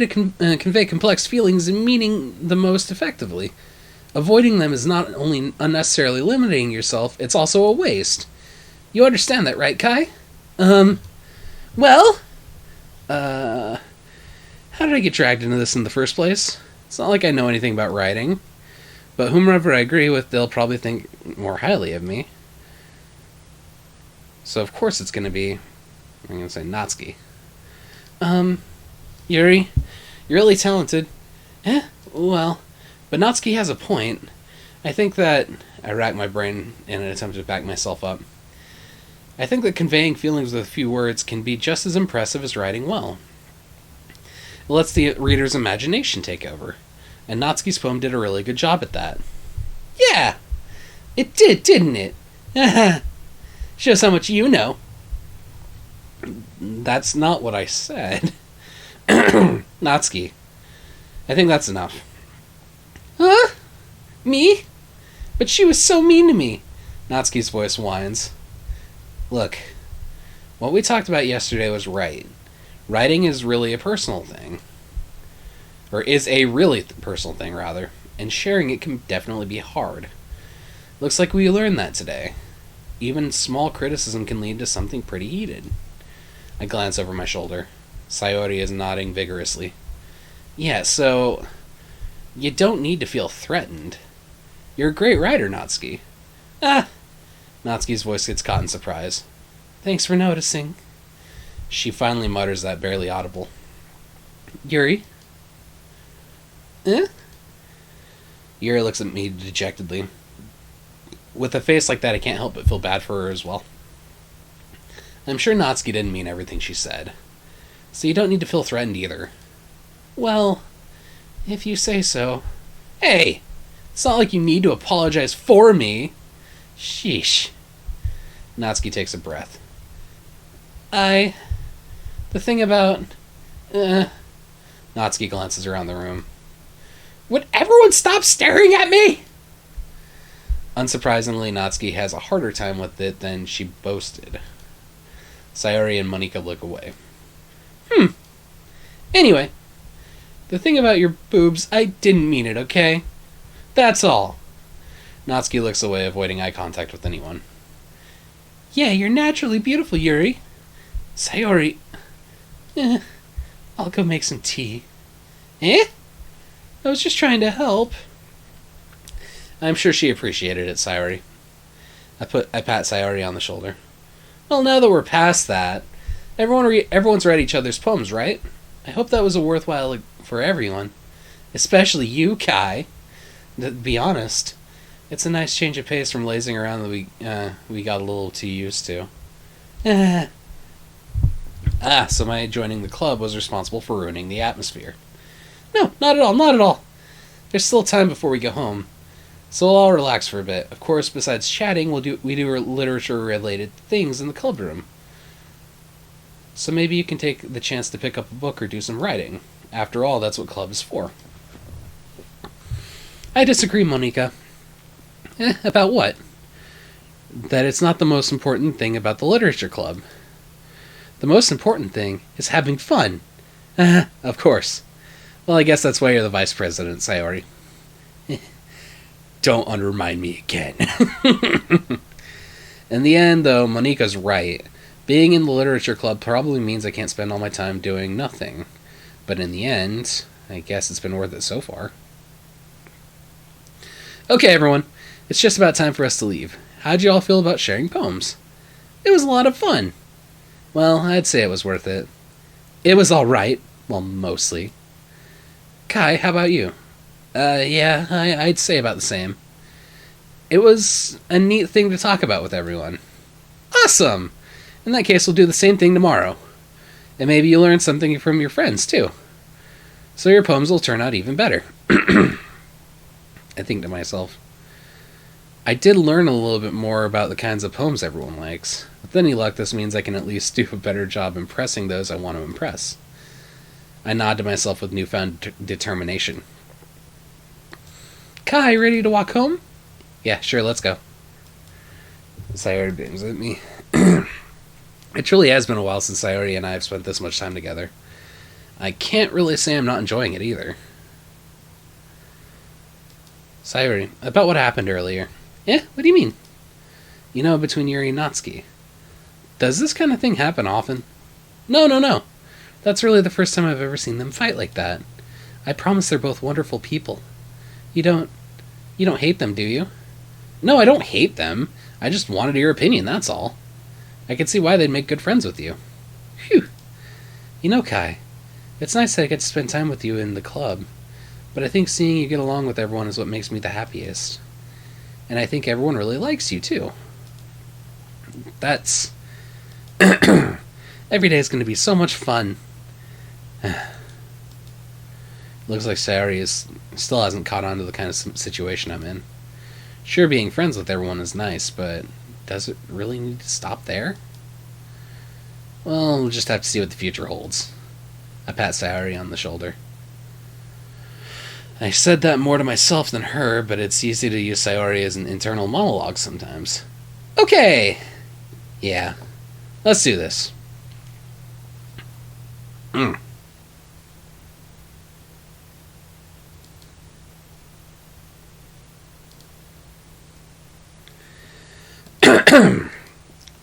convey complex feelings and meaning the most effectively. Avoiding them is not only unnecessarily limiting yourself, it's also a waste. You understand that, right, Kai? Well? How did I get dragged into this in the first place? It's not like I know anything about writing. But whomever I agree with, they'll probably think more highly of me. So of course it's going to be... I'm going to say Natsuki. Yuri, you're really talented. Well, But Natsuki has a point. I think that... I rack my brain in an attempt to back myself up. I think that conveying feelings with a few words can be just as impressive as writing well. It lets the reader's imagination take over, and Natsuki's poem did a really good job at that. Yeah! It did, didn't it? Shows how much you know. That's not what I said. Natsuki. I think that's enough. Huh? Me? But she was so mean to me. Natsuki's voice whines. Look, what we talked about yesterday was right. Writing is really a personal thing. Or is a really personal thing, rather. And sharing it can definitely be hard. Looks like we learned that today. Even small criticism can lead to something pretty heated. I glance over my shoulder. Sayori is nodding vigorously. Yeah, so... you don't need to feel threatened. You're a great writer, Natsuki. Ah! Natsuki's voice gets caught in surprise. Thanks for noticing. She finally mutters that barely audible. Yuri? Eh? Yuri looks at me dejectedly. With a face like that, I can't help but feel bad for her as well. I'm sure Natsuki didn't mean everything she said. So you don't need to feel threatened either. Well, if you say so. Hey! It's not like you need to apologize for me. Sheesh. Natsuki takes a breath. The thing about... Natsuki glances around the room. Would everyone stop staring at me? Unsurprisingly, Natsuki has a harder time with it than she boasted. Sayori and Monika look away. Anyway, the thing about your boobs, I didn't mean it, okay? That's all. Natsuki looks away, avoiding eye contact with anyone. Yeah, you're naturally beautiful, Yuri. Sayori... I'll go make some tea. Eh? I was just trying to help. I'm sure she appreciated it, Sayori. I pat Sayori on the shoulder. Well, now that we're past that, everyone's read each other's poems, right? I hope that was a worthwhile for everyone. Especially you, Kai. To be honest, it's a nice change of pace from lazing around that we got a little too used to. So my joining the club was responsible for ruining the atmosphere. No, not at all, not at all. There's still time before we go home, so we'll all relax for a bit. Of course, besides chatting, we do literature-related things in the club room. So maybe you can take the chance to pick up a book or do some writing. After all, that's what club is for. I disagree, Monika. About what? That it's not the most important thing about the literature club. The most important thing is having fun. Of course. Well, I guess that's why you're the vice president, Sayori. Don't undermine me again. In the end, though, Monika's right. Being in the literature club probably means I can't spend all my time doing nothing. But in the end, I guess it's been worth it so far. Okay, everyone. It's just about time for us to leave. How'd you all feel about sharing poems? It was a lot of fun. Well, I'd say it was worth it. It was alright. Well, mostly. Kai, how about you? Yeah, I'd say about the same. It was a neat thing to talk about with everyone. Awesome! In that case, we'll do the same thing tomorrow. And maybe you'll learn something from your friends, too. So your poems will turn out even better. I think to myself. I did learn a little bit more about the kinds of poems everyone likes. With any luck, this means I can at least do a better job impressing those I want to impress. I nod to myself with newfound determination. Kai, ready to walk home? Yeah, sure, let's go. Sayori beams at me. It truly has been a while since Sayori and I have spent this much time together. I can't really say I'm not enjoying it either. Sayori, about what happened earlier. Yeah, what do you mean? You know, between Yuri and Natsuki. Does this kind of thing happen often? No. That's really the first time I've ever seen them fight like that. I promise they're both wonderful people. You don't hate them, do you? No, I don't hate them. I just wanted your opinion, that's all. I can see why they'd make good friends with you. Phew. You know, Kai, it's nice that I get to spend time with you in the club. But I think seeing you get along with everyone is what makes me the happiest. And I think everyone really likes you, too. That's... Every day is going to be so much fun. Looks like Sayori still hasn't caught on to the kind of situation I'm in. Sure, being friends with everyone is nice, but does it really need to stop there? Well, we'll just have to see what the future holds. I pat Sayori on the shoulder. I said that more to myself than her, but it's easy to use Sayori as an internal monologue sometimes. Okay! Yeah, let's do this.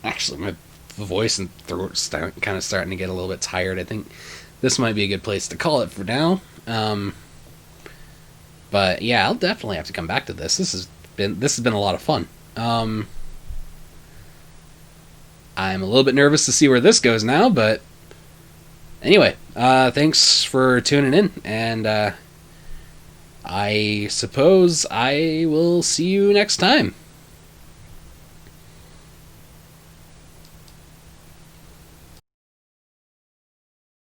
Actually, my voice and throat's kind of starting to get a little bit tired. I think this might be a good place to call it for now. But yeah, I'll definitely have to come back to this. This has been a lot of fun. I'm a little bit nervous to see where this goes now, but anyway, thanks for tuning in, and I suppose I will see you next time.